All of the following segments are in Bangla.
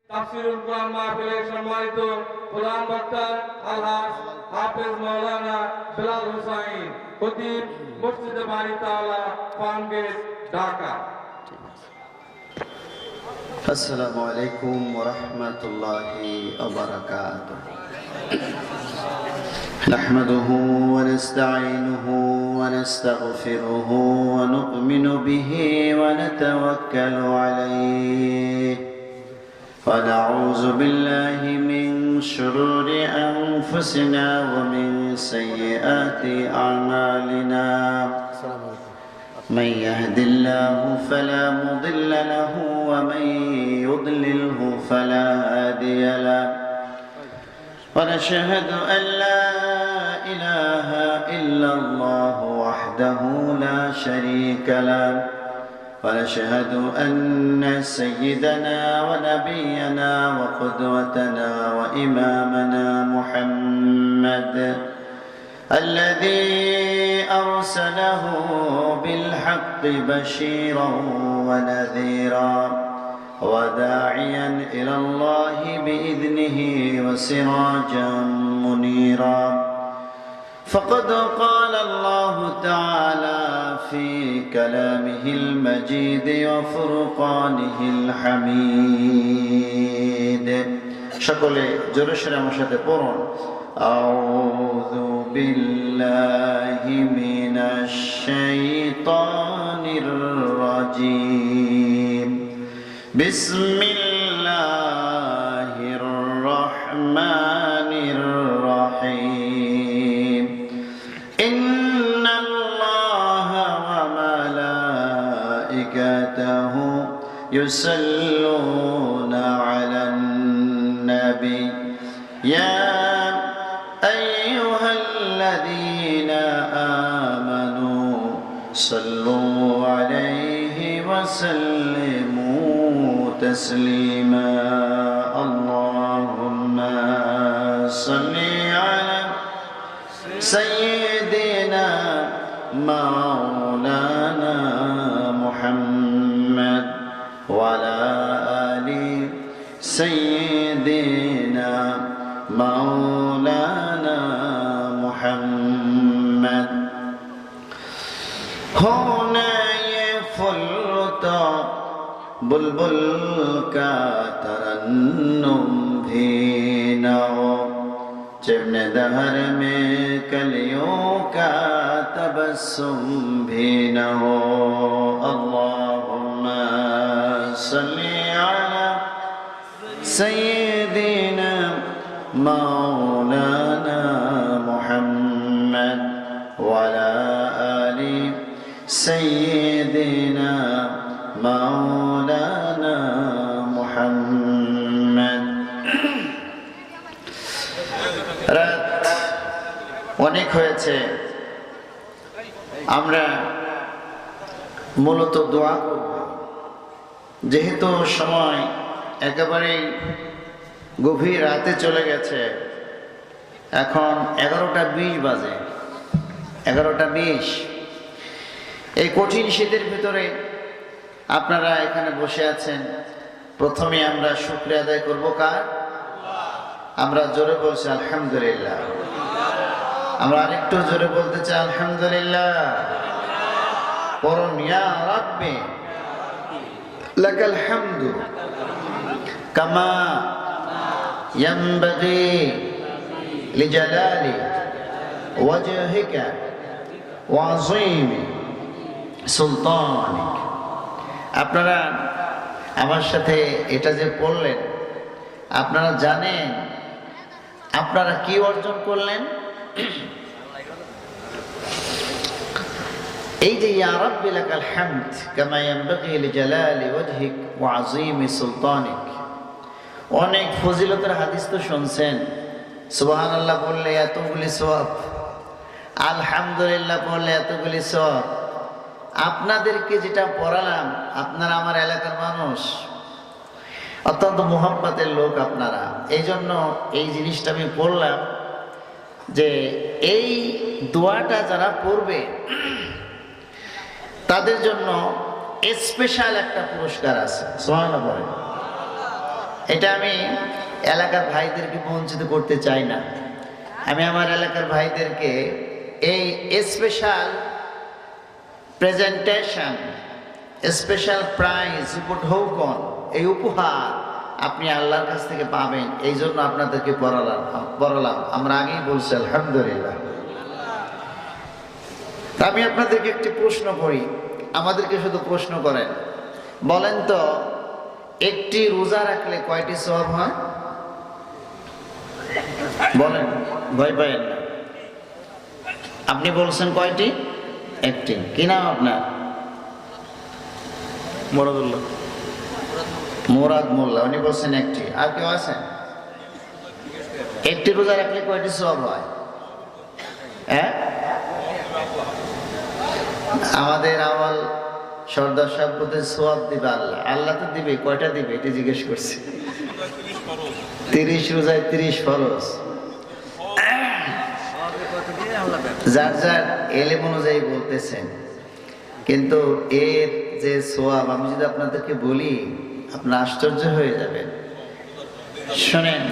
তাফসীরুল কুরআন মাহফিলের সম্মানিত প্রধান বক্তা আলহাজ হাফেজ মাওলানা বেলাল হোসাইন খতিব মসজিদে বাড়ি তাআলা ফার্মগেট ঢাকা। আসসালামু আলাইকুম ওয়া রাহমাতুল্লাহি ওয়া বারাকাতুহু। নাহমাদুহু ওয়া নাস্তাঈনুহু ওয়া নাস্তাগফিরুহু ওয়া নু'মিনু বিহি ওয়া নাতাওয়াক্কালু আলাইহি ওয়া নাউযু বিল্লাহি মিন শুরুরি আনফুসিনা ওয়া মিন সাইয়্যাতি আ'মালিনা। من يهد الله فلا مضل له ومن يضلله فلا هادي له ونشهد أن لا إله إلا الله وحده لا شريك له ونشهد أن سيدنا ونبينا وقدوتنا وإمامنا محمد الذي أرسله بالحق بشيرا ونذيرا وداعيا إلى الله بإذنه وسراجا منيرا فقد قال الله تعالى في كلامه المجيد وفرقانه الحميد সকলে জোরে সোরে আমার সাথে পড়ুন أعوذ بالله من الشيطان الرجيم بسم الله الرحمن الرحيم إن الله وملائكته يصلون على النبي يا أيها الذين آمنوا صلوا عليه وسلموا تسليما اللهم صل على سيدنا مولانا محمد وعلى آل سيدنا مولانا محمد होना ये फुल तो बुलबुल का तरन्नुम भी न हो चिमने दहर में कलियों का तबस्सुम भी न हो अल्लाहुम्मा सल्ली अला सय्यिदिना مولانا محمد وعلى آل سيدنا مولانا محمد রাত অনেক হয়েছে আমরা মূলত দোয়া করব যেহেতু সময় একেবারেই গভীর রাতে চলে গেছে এখন 11টা 20 বাজে 11টা 20 এই কঠিন শীতের ভিতরে আপনারা এখানে বসে আছেন প্রথমে আমরা শুকরিয়া আদায় করব কার আমরা জোরে বলছি আলহামদুলিল্লাহ আমরা আরেকটু জোরে বলতে চাই আলহামদুলিল্লাহ পরম ইয়া রাব্বি লাকাল হামদু কামা ينبغي لجلال وجهك وعظيم سلطانك আপনারা আমার সাথে এটা যে পড়লেন আপনারা জানেন আপনারা কি অর্জন করলেন এই যে ইয়া রাব্বি লাকাল হামদ কামা ইয়ানবাগি লিজালালি ওয়াজহিক ওয়া আযীমি সুলতানিক অনেক ফজিলতের হাদিস তো শুনছেন সুবহানাল্লাহ বললে এতগুলি সওয়াব আলহামদুলিল্লাহ বললে এতগুলি সওয়াব আপনাদেরকে যেটা পড়ালাম আপনারা আমার এলাকার মানুষ অত্যন্ত মুহাব্বতের লোক আপনারা এই জন্য এই জিনিসটা আমি পড়লাম যে এই দোয়াটা যারা পড়বে তাদের জন্য স্পেশাল একটা পুরস্কার আছে সুবহানাল্লাহ বলেন এটা আমি এলাকার ভাইদেরকে বঞ্চিত করতে চাই না। আমি আমার এলাকার ভাইদেরকে এই স্পেশাল প্রেজেন্টেশন, স্পেশাল প্রাইজ, উপঢৌকন, এই উপহার আপনি আল্লাহর কাছ থেকে পাবেন, এই জন্য আপনাদেরকে পড়ালাম। আমরা আগেই বলছি আলহামদুলিল্লাহ। আমি আপনাদেরকে একটি প্রশ্ন করি, আমাদেরকে শুধু প্রশ্ন করেন, বলেন তো একটি রোজা রাখলে কয়টি সওয়াব হয়? বলেন, ভয় পাইয়েন না। আপনি বলছেন কয়টি? একটি। কি নাম আপনার? মুরাদুল্লাহ। মুরাদ মোল্লা। উনি বলছেন একটি। আর কেউ আছেন? একটি রোজা রাখলে কয়টি সওয়াব হয়? হ্যাঁ, আমাদের আওয়াল সর্দার সাহেব বলতে সওয়াব দিবে আল্লাহ। আল্লাহ তো দিবে, কয়টা দিবে এটি জিজ্ঞেস করছি। 30 রোজায় 30 ফরজ। যার যার এলেম অনুযায়ী বলতেছেন, কিন্তু এর যে সোয়াব আমি যদি আপনাদেরকে বলি আপনারা আশ্চর্য হয়ে যাবেন। শোনেন,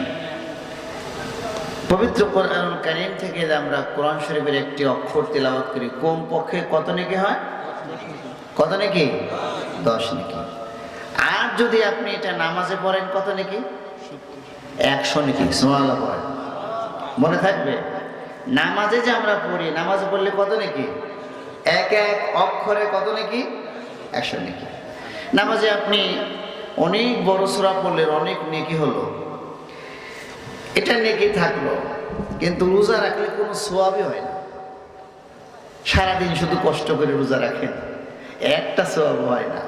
পবিত্র কোরআনুল কারীম থেকে আমরা কোরআন শরীফের একটি অক্ষর তেলাওয়াত করি, কম পক্ষে কত নেকি হয়? কত নেকি? 10 নেকি। আর যদি আপনি এটা নামাজে পড়েন কত নেকি? 100 নেকি। সুবহানাল্লাহ পড়েন, মনে থাকবে। নামাজে যে আমরা পড়ি, নামাজে পড়লে কত নেকি? এক এক অক্ষরে কত নেকি? 100 নেকি। নামাজে আপনি অনেক বড় সূরা পড়লেন, অনেক নেকি হলো, এটা নেকি থাকলো, কিন্তু রোজা রাখলে কোনো সওয়াবই হয় না। সারাদিন শুধু কষ্ট করে রোজা রাখেন, একটা সওয়াব হয় না।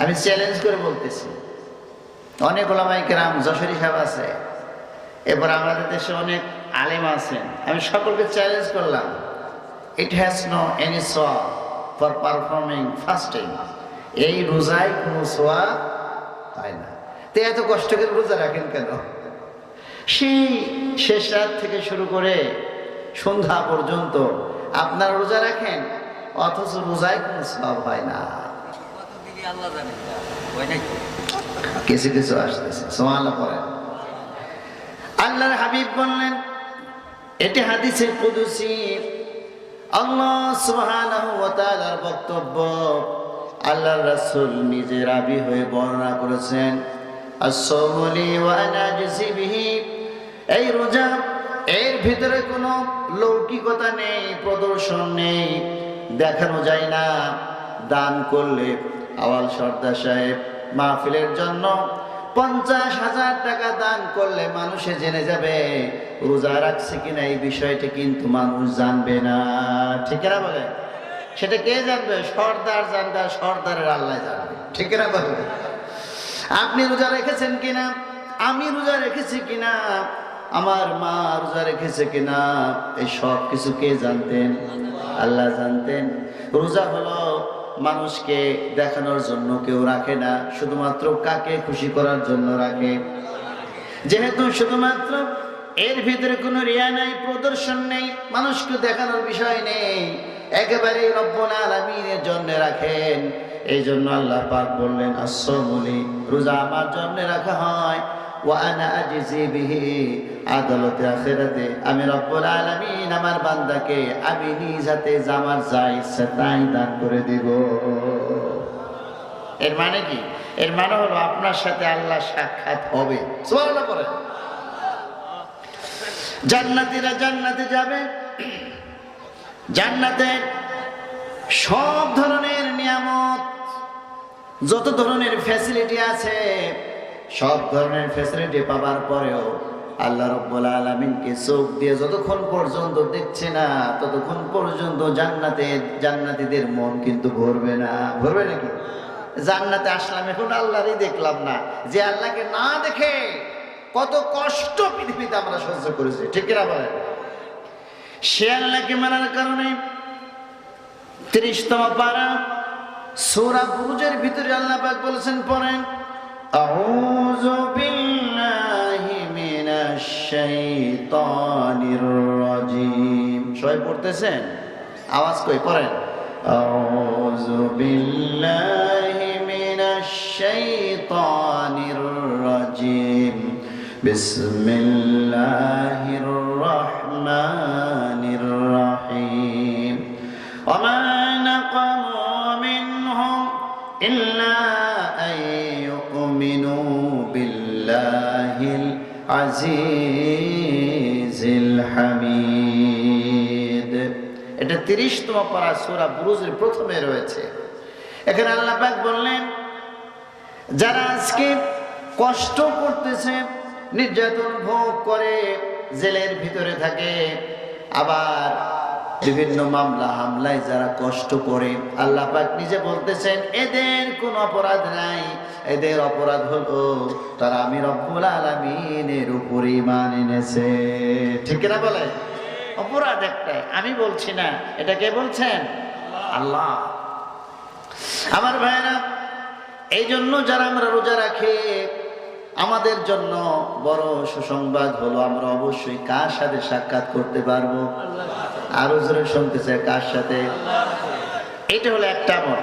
আমি চ্যালেঞ্জ করে বলতেছি, অনেক ওলামায়ে কেরাম, যশোরী সাহেব আছে, এবার আমাদের দেশে অনেক আলেম আছেন, আমি সকলকে চ্যালেঞ্জ করলাম, ইট হ্যাজ নো এনি সওয়াব ফর পারফর্মিং ফাস্টিং। এই রোজায় কোনো সওয়াব হয় না। তো এত কষ্ট করে রোজা রাখেন কেন? সেই শেষ রাত থেকে শুরু করে সন্ধ্যা পর্যন্ত আপনারা রোজা রাখেন, অথচ রোজায় কোনো সওয়াব হয় না। কিছু কিছু আসতেছে। সুবহানাল্লাহ পড়েন। আল্লাহর হাবিব বললেন, এটি হাদিসে কুদসি, আল্লাহ সুবহানাহু ওয়া তাআলার বক্তব্য। আল্লাহর রাসূল নিজে রাবী হয়ে বর্ণনা করেছেন, আস-সাওমু লি ওয়া আনা আজজি বিহি। এই রোজা, এর ভিতরে কোনো লৌকিকতা নেই, প্রদর্শন নেই, দেখানো যায় না। দান করলে আওয়াল সর্দার সাহেব মাহফিলের জন্য 50,000 টাকা দান করলে মানুষে জেনে যাবে রোজা রাখছে কিনা, এই বিষয়টা কিন্তু মানুষ জানবে না। ঠিক না বলে? সেটা কে জানবে? সর্দার জানবে, সর্দারের আল্লাহ জানবে। ঠিক না বলে? আপনি রোজা রেখেছেন কিনা, আমি রোজা রেখেছি কিনা, আমার মা রোজা রেখেছে কিনা, এই সব কিছু কে জানতেন? আল্লাহ জানতেন। রোজা হলো মানুষকে দেখানোর জন্য কেউ রাখে না, শুধুমাত্র কাকে খুশি করার জন্য রাখে। যেহেতু শুধুমাত্র এর ভিতরে কোনো রিয়া নাই, প্রদর্শন নেই, মানুষকে দেখানোর বিষয় নেই, একেবারে রব্বুল আলামিনের জন্য রাখেন। এই জন্য আল্লাহ পাক বললেন, আস-সাওমু লি, রোজা আমার জন্য রাখা হয়, ওয়া আনা আজজি বিহি, আদালতে আখিরাতে আমি রব্বুল আলামিন আমার বান্দাকে আমি নিজ হাতে আমার যা ইচ্ছা তাই দান করে দেব। এর মানে কি? এর মানে হলো আপনার সাথে আল্লাহ সাক্ষাৎ হবে। সুবহানাল্লাহ পড়ে। জান্নাতীরা জান্নাতে যাবে, জান্নাতে সব ধরনের নিয়ামত, যত ধরনের ফ্যাসিলিটি আছে, সব ধরনের ফ্যাসিলিটি পাবার পরেও আল্লাহ রাব্বুল আলামিনকে চোখ দিয়ে যতক্ষণ পর্যন্ত দেখছে না, ততক্ষণ পর্যন্ত জান্নাতীদের মন কিন্তু ভরবে না। ভরবে নাকি? জান্নাতে আসলাম, এখন আল্লাহরই দেখলাম না, যে আল্লাহকে না দেখে কত কষ্ট পৃথিবীতে আমরা সহ্য করেছি। ঠিক না বলেন? সে আল্লাহকে মানার কারণে 30তম পারা সূরা বুরুজের ভিতরে আল্লাহ পাক বলেছেন, পড়েন, আউযু বিল্লাহি মিনাশ শাইতানির রাজিম। সবাই পড়তেছেন? আওয়াজ কই? পড়েন, আউযু বিল্লাহি মিনাশ শাইতানির রাজিম। الرجيم بسم الله الرحمن الرحيم وما نقموا منهم إلا أن يؤمنوا بالله العزيز الحميد। এটা 30তম পারা সূরা বুরুজের প্রথমে রয়েছে। এখানে আল্লাহ পাক বললেন, যারা আজকে কষ্ট করতেছে, নির্যাতন ভোগ করে, জেলের ভিতরে থাকে, আবার বিভিন্ন মামলা হামলায় যারা কষ্ট করে, আল্লাহ পাক নিজে বলতেছেন এদের কোনো অপরাধ নাই, এদের অপরাধ হলো তারা আমি রব্বুল আলামিনের উপর ঈমান এনেছে। ঠিক না বলে? অপরাধ একটাই, আমি বলছি না, এটা কে বলছেন? আল্লাহ। আমার ভাইরা, এই জন্য যারা আমরা রোজা রাখি, আমাদের জন্য বড় সুসংবাদ হলো আমরা অবশ্যই কার সাথে সাক্ষাৎ করতে পারবো? আরো জোরে শুনতে চাই, কার সাথে? এটা হলো একটা আমল।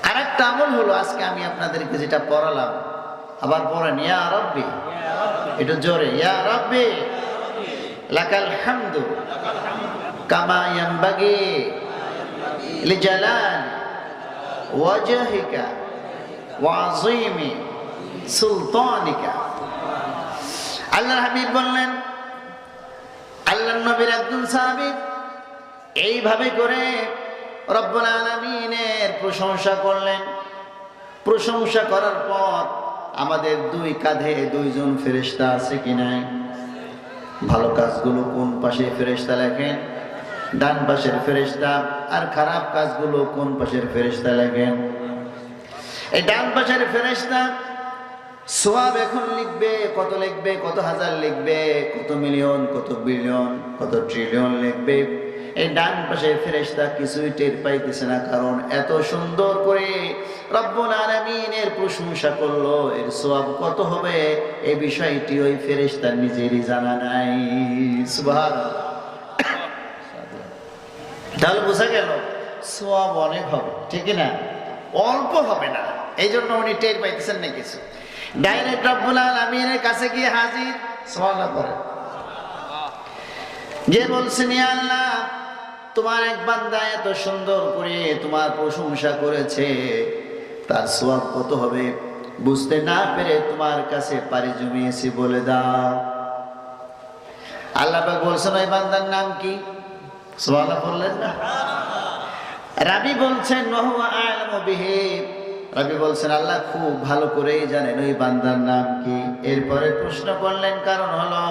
আর একটা আমল হলো আজকে আমি আপনাদেরকে যেটা পড়ালাম, আবার পড়েন, ইয়া রাব্বি, একটু জোরে, ইয়া রাব্বি লাকাল হামদু কামা ইয়ানবাগি লিজালাল ওয়াজহিকা ওয়া আযীমি সুলতানিকা। আল্লাহর হাবিব বললেন, আল্লাহর নবীর একজন সাহাবী এইভাবে করে রব্বুল আলামিনের প্রশংসা করলেন। প্রশংসা করার পর আমাদের দুই কাঁধে দুইজন ফেরেশতা আছে কি নাই? ভালো কাজগুলো কোন পাশে ফেরেশতা লেখেন? ডান পাশের ফেরেশতা। আর খারাপ কাজগুলো কোন পাশের ফেরেশতা লেখেন? এই ডান পাশের ফেরেশতা সওয়াব এখন লিখবে, কত লিখবে? কত হাজার লিখবে, কত মিলিয়ন, কত বিলিয়ন, কত ট্রিলিয়ন লিখবে। এই ডান পাশের ফেরেশতা কিছুই টের পাইতেছে না, কারণ এত সুন্দর করে রব্বুল আলামিনের প্রশংসা করলো, এর সওয়াব কত হবে এই বিষয়টি ওই ফেরেশতার নিজেরই জানা নাই। সুবহানাল্লাহ। তাহলে বোঝা গেল সওয়াব অনেক হবে, ঠিক না? অল্প হবে না। এই জন্য উনি টের পাইতেছেন না কিছু। ডাইরেক্ট রব্বুল আলামিনের কাছে গিয়ে হাজির। সুবহানাল্লাহ পড়ে গিয়ে বলছেন, ইয়া আল্লাহ, তোমার এক বান্দা এত সুন্দর করে তোমার প্রশংসা করেছে, তার সওয়াব কত হবে বুঝতে না পেরে তোমার কাছে পাড়ি জমিয়েছি, বলে দাও। আল্লাহ পাক বলছেন, ওই বান্দার নাম কি? সুবহানাল্লাহ বললেন না? রাবি বলছেন, ওয়া আ'লামু বিহি। রাবি বলছেন, আল্লাহ খুব ভালো করেই জানেন ওই বান্দার নাম কি। এরপরে প্রশ্ন করলেন, কারণ হলো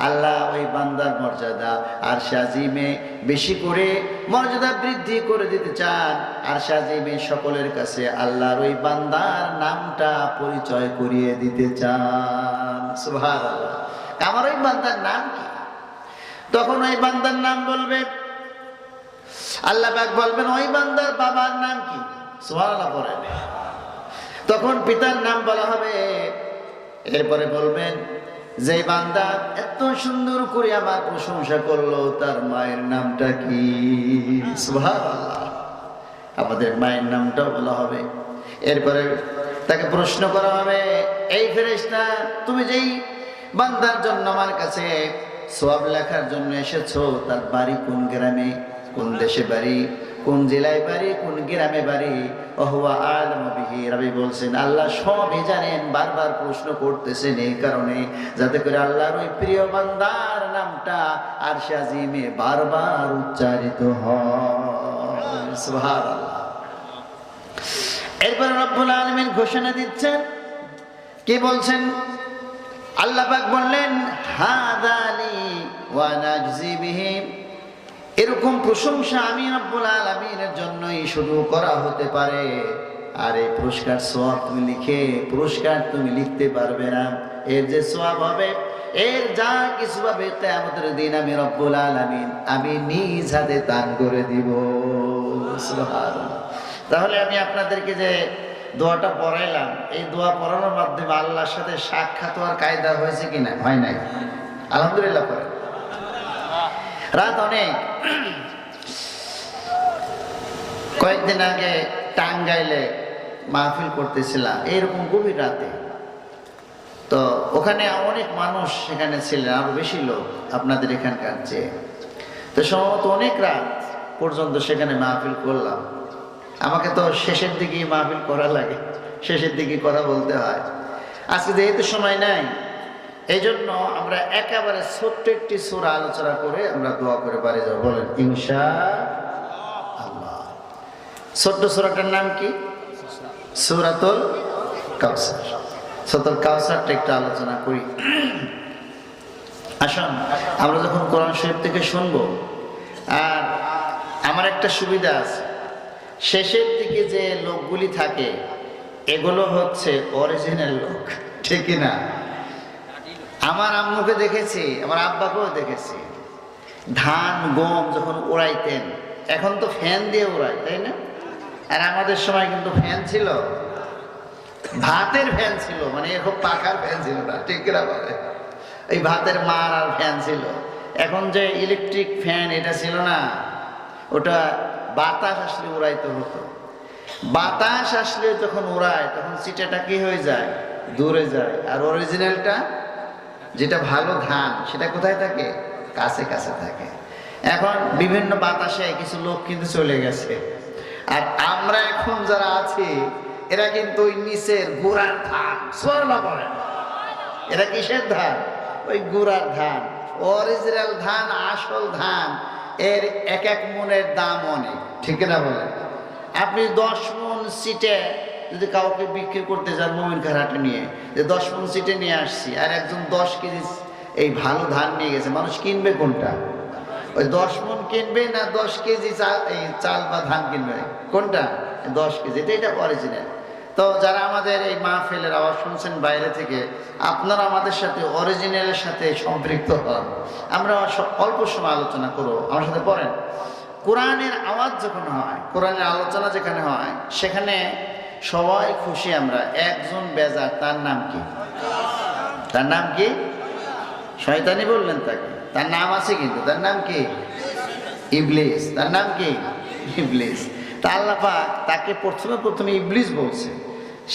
আল্লাহ ওই বান্দার মর্যাদা আরশে আজিমে বেশি করে মর্যাদা বৃদ্ধি করে দিতে চান। আরশে আজিমে সকলের কাছে আল্লাহর ওই বান্দার নামটা পরিচয় করিয়ে দিতে চান। সুবহানাল্লাহ। আমার ওই বান্দার নাম কি? তখন ওই বান্দার নাম বলবে, আল্লাহ পাক বলবেন, ওই বান্দার বাবার নাম কি? সুবহানাল্লাহ পড়েন। তখন পিতার নাম বলা হবে। এরপরে বলবেন, যে বান্দা এত সুন্দর করে আমার প্রশংসা করলো, তার মায়ের নামটা কি? সুবহানাল্লাহ। আমাদের মায়ের নামটাও বলা হবে। এরপরে তাকে প্রশ্ন করা হবে, এই ফেরেশতা, তুমি যেই বান্দার জন্য আমার কাছে সওয়াব লেখার জন্য এসেছো, তার বাড়ি কোন গ্রামে, কোন দেশে বাড়ি, কোন জেলায় বাড়ি, কোন গ্রামে বাড়ি? ওহুয়া আ'লামু বিহি। রাবি বলছেন, আল্লাহ সবই জানেন। বারবার প্রশ্ন করতেছেন এই কারণে, যাতে করে আল্লাহর ওই প্রিয় বান্দার নামটা আরশে আজিমে বারবার উচ্চারিত হয়। সুবহানাল্লাহ। এরপর রব্বুল আলামিন ঘোষণা দিচ্ছেন, কি বলছেন? আল্লাহ পাক বললেন, হাদালি ওয়া নাজজি বিহি। এরকম প্রশংসা আমি রব্বুল আলামিনের জন্যই শুধু করা হতে পারে। আর এই পুরস্কার সওয়াব তুমি লিখে পুরস্কার তুমি লিখতে পারবে না। এর যে সওয়াব হবে, এর যা কিছু হবে, কিয়ামতের দিন আমি রব্বুল আলামিন আমি নিজ হাতে দান করে দিব। সুবহানাল্লাহ। তাহলে আমি আপনাদেরকে যে দোয়াটা পড়াইলাম, এই দোয়া পড়ানোর মাধ্যমে আল্লাহর সাথে সাক্ষাৎ হওয়ার কায়দা হয়েছে কিনা? হয় নাই? আলহামদুলিল্লাহ পড়ে। রাত অনেক। কয়েকদিন আগে টাঙ্গাইলে মাহফিল করতেছিলাম, এইরকম গভীর রাতে। তো ওখানে অনেক মানুষ সেখানে ছিলেন, আরো বেশি লোক আপনাদের এখানকার চেয়ে। তো সম্ভবত অনেক রাত পর্যন্ত সেখানে মাহফিল করলাম। আমাকে তো শেষের দিকেই মাহফিল করা লাগে, শেষের দিকে কথা বলতে হয়। আজকে যেহেতু সময় নাই, এই জন্য আমরা একেবারে ছোট্ট একটি সূরা আলোচনা করে আমরা দোয়া করে বাড়ি যাবো। বলেন ইনশাআল্লাহ। ছোট্ট সূরাটার নাম কি? সূরাতুল কাউসার। সূরাতুল কাউসারটা একটু আলোচনা করি। আসুন, আমরা যখন কোরআন শরীফ থেকে শুনবো, আর আমার একটা সুবিধা আছে, শেষের দিকে যে লোকগুলি থাকে এগুলো হচ্ছে অরিজিনাল লোক, ঠিক না? আমার আম্মুকে দেখেছি, আমার আব্বাকেও দেখেছি, ধান গম যখন উড়াইতেন, এখন তো ফ্যান দিয়ে উড়ায়, তাই না? আর আমাদের সময় কিন্তু ফ্যান ছিল, ভাতের ফ্যান ছিল, মানে এরকম পাখার ফ্যান ছিল না, ঠিক না বলে? এই ভাতের মার আর ফ্যান ছিল। এখন যে ইলেকট্রিক ফ্যান এটা ছিল না, ওটা বাতাস আসলে উড়াইতে হতো। বাতাস আসলে যখন উড়ায় তখন চিটাটা কি হয়ে যায়? দূরে যায়। আর অরিজিনালটা যেটা ভালো ধান সেটা কোথায় থাকে? কাছে কাছে থাকে। এখন বিভিন্ন বাতাসে কিছু লোক কিন্তু চলে গেছে, আর আমরা এখন যারা আছি এরা কিন্তু ওই নিচের গোড়ার ধান সরলা করেন। এরা কিসের ধান? ওই গোড়ার ধান, অরিজিনাল ধান, আসল ধান। এর এক এক মনের দাম অনেক, ঠিক না বলেন? আপনি 10 মণ সিটে যদি কাউকে বিক্রি করতে যান মোমিন খারাটে নিয়ে, যে 10 মণ সিটে নিয়ে আসছি, আর একজন 10 কেজি এই ভালো ধান নিয়ে গেছে, মানুষ কিনবে কোনটা? ওই 10 মণ কিনবে না 10 কেজি চাল বা ধান কিনবে? কোনটা? 10 কেজি। এটা অরিজিনাল। তো যারা আমাদের এই মাহফিলের আওয়াজ শুনছেন বাইরে থেকে, আপনারা আমাদের সাথে অরিজিনালের সাথে সম্পৃক্ত হন। আমরা অল্প সময় আলোচনা করবো, আমার সাথে পড়েন। কোরআনের আওয়াজ যখন হয়, কোরআনের আলোচনা যেখানে হয়, সেখানে সবাই খুশি। আমরা একজন বেজার, তার নাম কি? তার নাম কি? শয়তানি বললেন তাকে? তার নাম আছে কিন্তু, তার নাম কি? ইবলিস। তার নাম কি? ইবলিস। তা আল্লাহ পাক তাকে প্রথমে ইবলিস বলছে।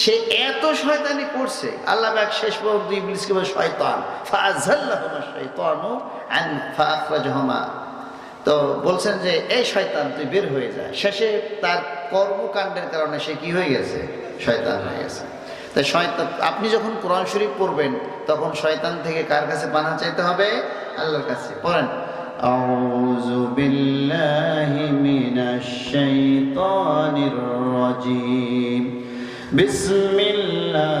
সে এত শয়তানি করছে, আল্লাহ পাক শেষ পর্যন্ত ইবলিসকে বলে শয়তান, ফাআযাল্লাহুমা শাইতানু আন ফাআখরাজাহুমা। তো বলছেন যে এই শয়তান তুই বের হয়ে যায়। শেষে তার কর্মকাণ্ডের কারণে সে কি হয়ে গেছে? শয়তান হয়ে গেছে। তাই শয়তান, আপনি যখন কোরআন শরীফ পড়বেন তখন শয়তান থেকে কার কাছে পানাহ চাইতে হবে? আল্লাহর কাছে। পড়েন আউযু বিল্লাহি মিনাশ শাইতানির রাজীম বিসমিল্লাহির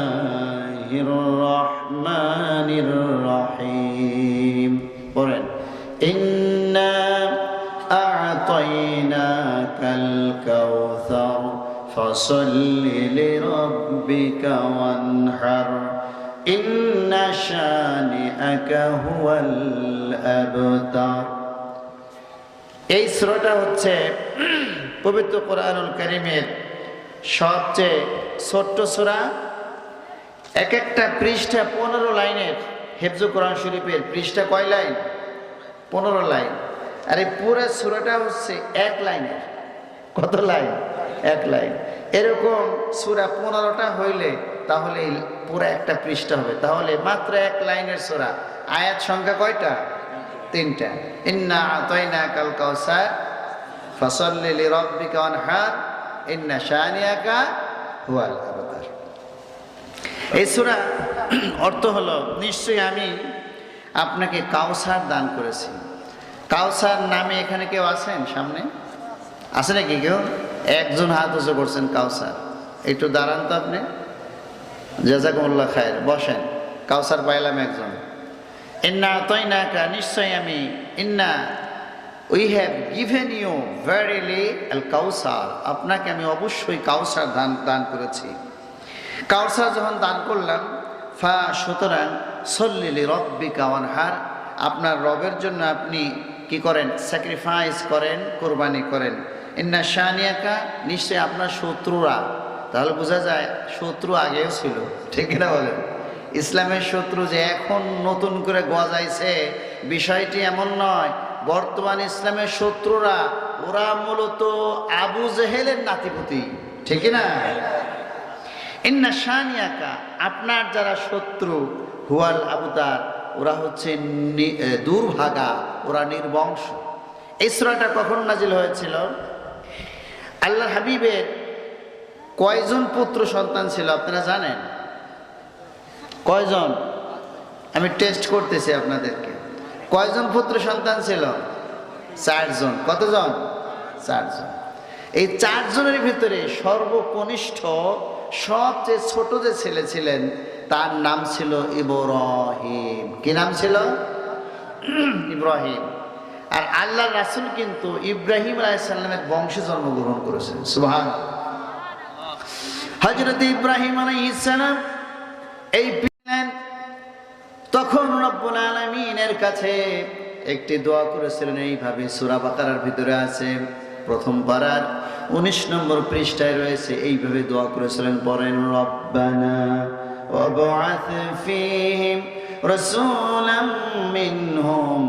রহমানির রহিম। পড়েন ইন্না আ'তাইনাকাল কাউসার ফাসাল্লি লিরাব্বিকা ওয়ানহার ইন্না শানিআকা হুয়াল আবতার। এই সূরাটা হচ্ছে পবিত্র কোরআনুল কারীমের সবচেয়ে ছোট্ট সূরা। এক একটা পৃষ্ঠা 15 লাইনের। হিফজুল কোরআন শরীফের পৃষ্ঠা কয় লাইন? 15 লাইন। আর এই পুরো সূরাটা হচ্ছে 1 লাইনের। কত লাইন? 1 লাইন। এরকম সূরা 15টা হইলে তাহলে পুরো একটা পৃষ্ঠা হবে। তাহলে মাত্র 1 লাইনের সূরা। আয়াত সংখ্যা কয়টা? 3টা। ইন্না আ'তাইনাকাল কাউসার ফাসাল্লি লিরাব্বিকা ওয়ানহার ইন্না শানিআকা হুয়াল আবতার। এই সূরা অর্থ হলো, নিশ্চয়ই আমি আপনাকে কাউসার দান করেছি। কাউসার নামে এখানে কেউ আছেন? সামনে আছে নাকি কেউ? একজন হাত উঁচু করছেন। কাউসার, একটু দাঁড়ান তো আপনি। জাযাকুমুল্লাহ খায়ের, বসেন। কাউসার পাইলাম একজন। ইন্না আ'তাইনাকা, নিশ্চয়ই আমি, ইন্না we have given you verily আল কাউসার, আপনাকে আমি অবশ্যই কাউসার দান করেছি। কাউসার যখন দান করলাম, সুতরাং সল্লি লিরাব্বিকা ওয়ানহার, আপনার রবের জন্য আপনি কি করেন? স্যাক্রিফাইস করেন, কোরবানি করেন। ইন্না শানিআকা, নিশ্চয়ই আপনার শত্রুরা। তাহলে বোঝা যায় শত্রু আগেও ছিল, ঠিক না বলেন? ইসলামের শত্রু যে এখন নতুন করে গজাইছে বিষয়টি এমন নয়। বর্তমান ইসলামের শত্রুরা ওরা মূলত আবু জেহেলের নাতিপুতি, ঠিক না? ইন্না শানিয়াকা, আপনার যারা শত্রু, হুয়াল আবতার, ওরা হচ্ছে দুর্ভাগা, ওরা নির্বংশ। এই সূরাটা কখন নাজিল হয়েছিল? আল্লাহ হাবিবের কয়জন পুত্র সন্তান ছিল আপনারা জানেন? কয়জন? আমি টেস্ট করতেছি আপনাদেরকে। কয়জন পুত্র সন্তান ছিল? 4 জন। কতজন? 4 জন। এই 4 জনের ভিতরে সর্বকনিষ্ঠ সবচেয়ে ছোট যে ছেলে ছিলেন তার নাম ছিল ইব্রাহিম। কি নাম ছিল? ইব্রাহিম। আর আল্লাহ রাসূল কিন্তু ইব্রাহিম আলাইহিস সালামের বংশে জন্মগ্রহণ করেছেন। সুবহানাল্লাহ। হযরত ইব্রাহিম আলাইহিস সালাম এই পেলেন, তখন রব্বুল আলামিনের কাছে একটি দোয়া করেছিলেন এইভাবে, সূরা বাকারার ভিতরে আছে, প্রথম পারার 19 নম্বর পৃষ্ঠায় রয়েছে। এইভাবে দোয়া করেছিলেন, পড়েন, রব্বানা ওয়াবআথ ফীহিম রাসূলাম মিনহুম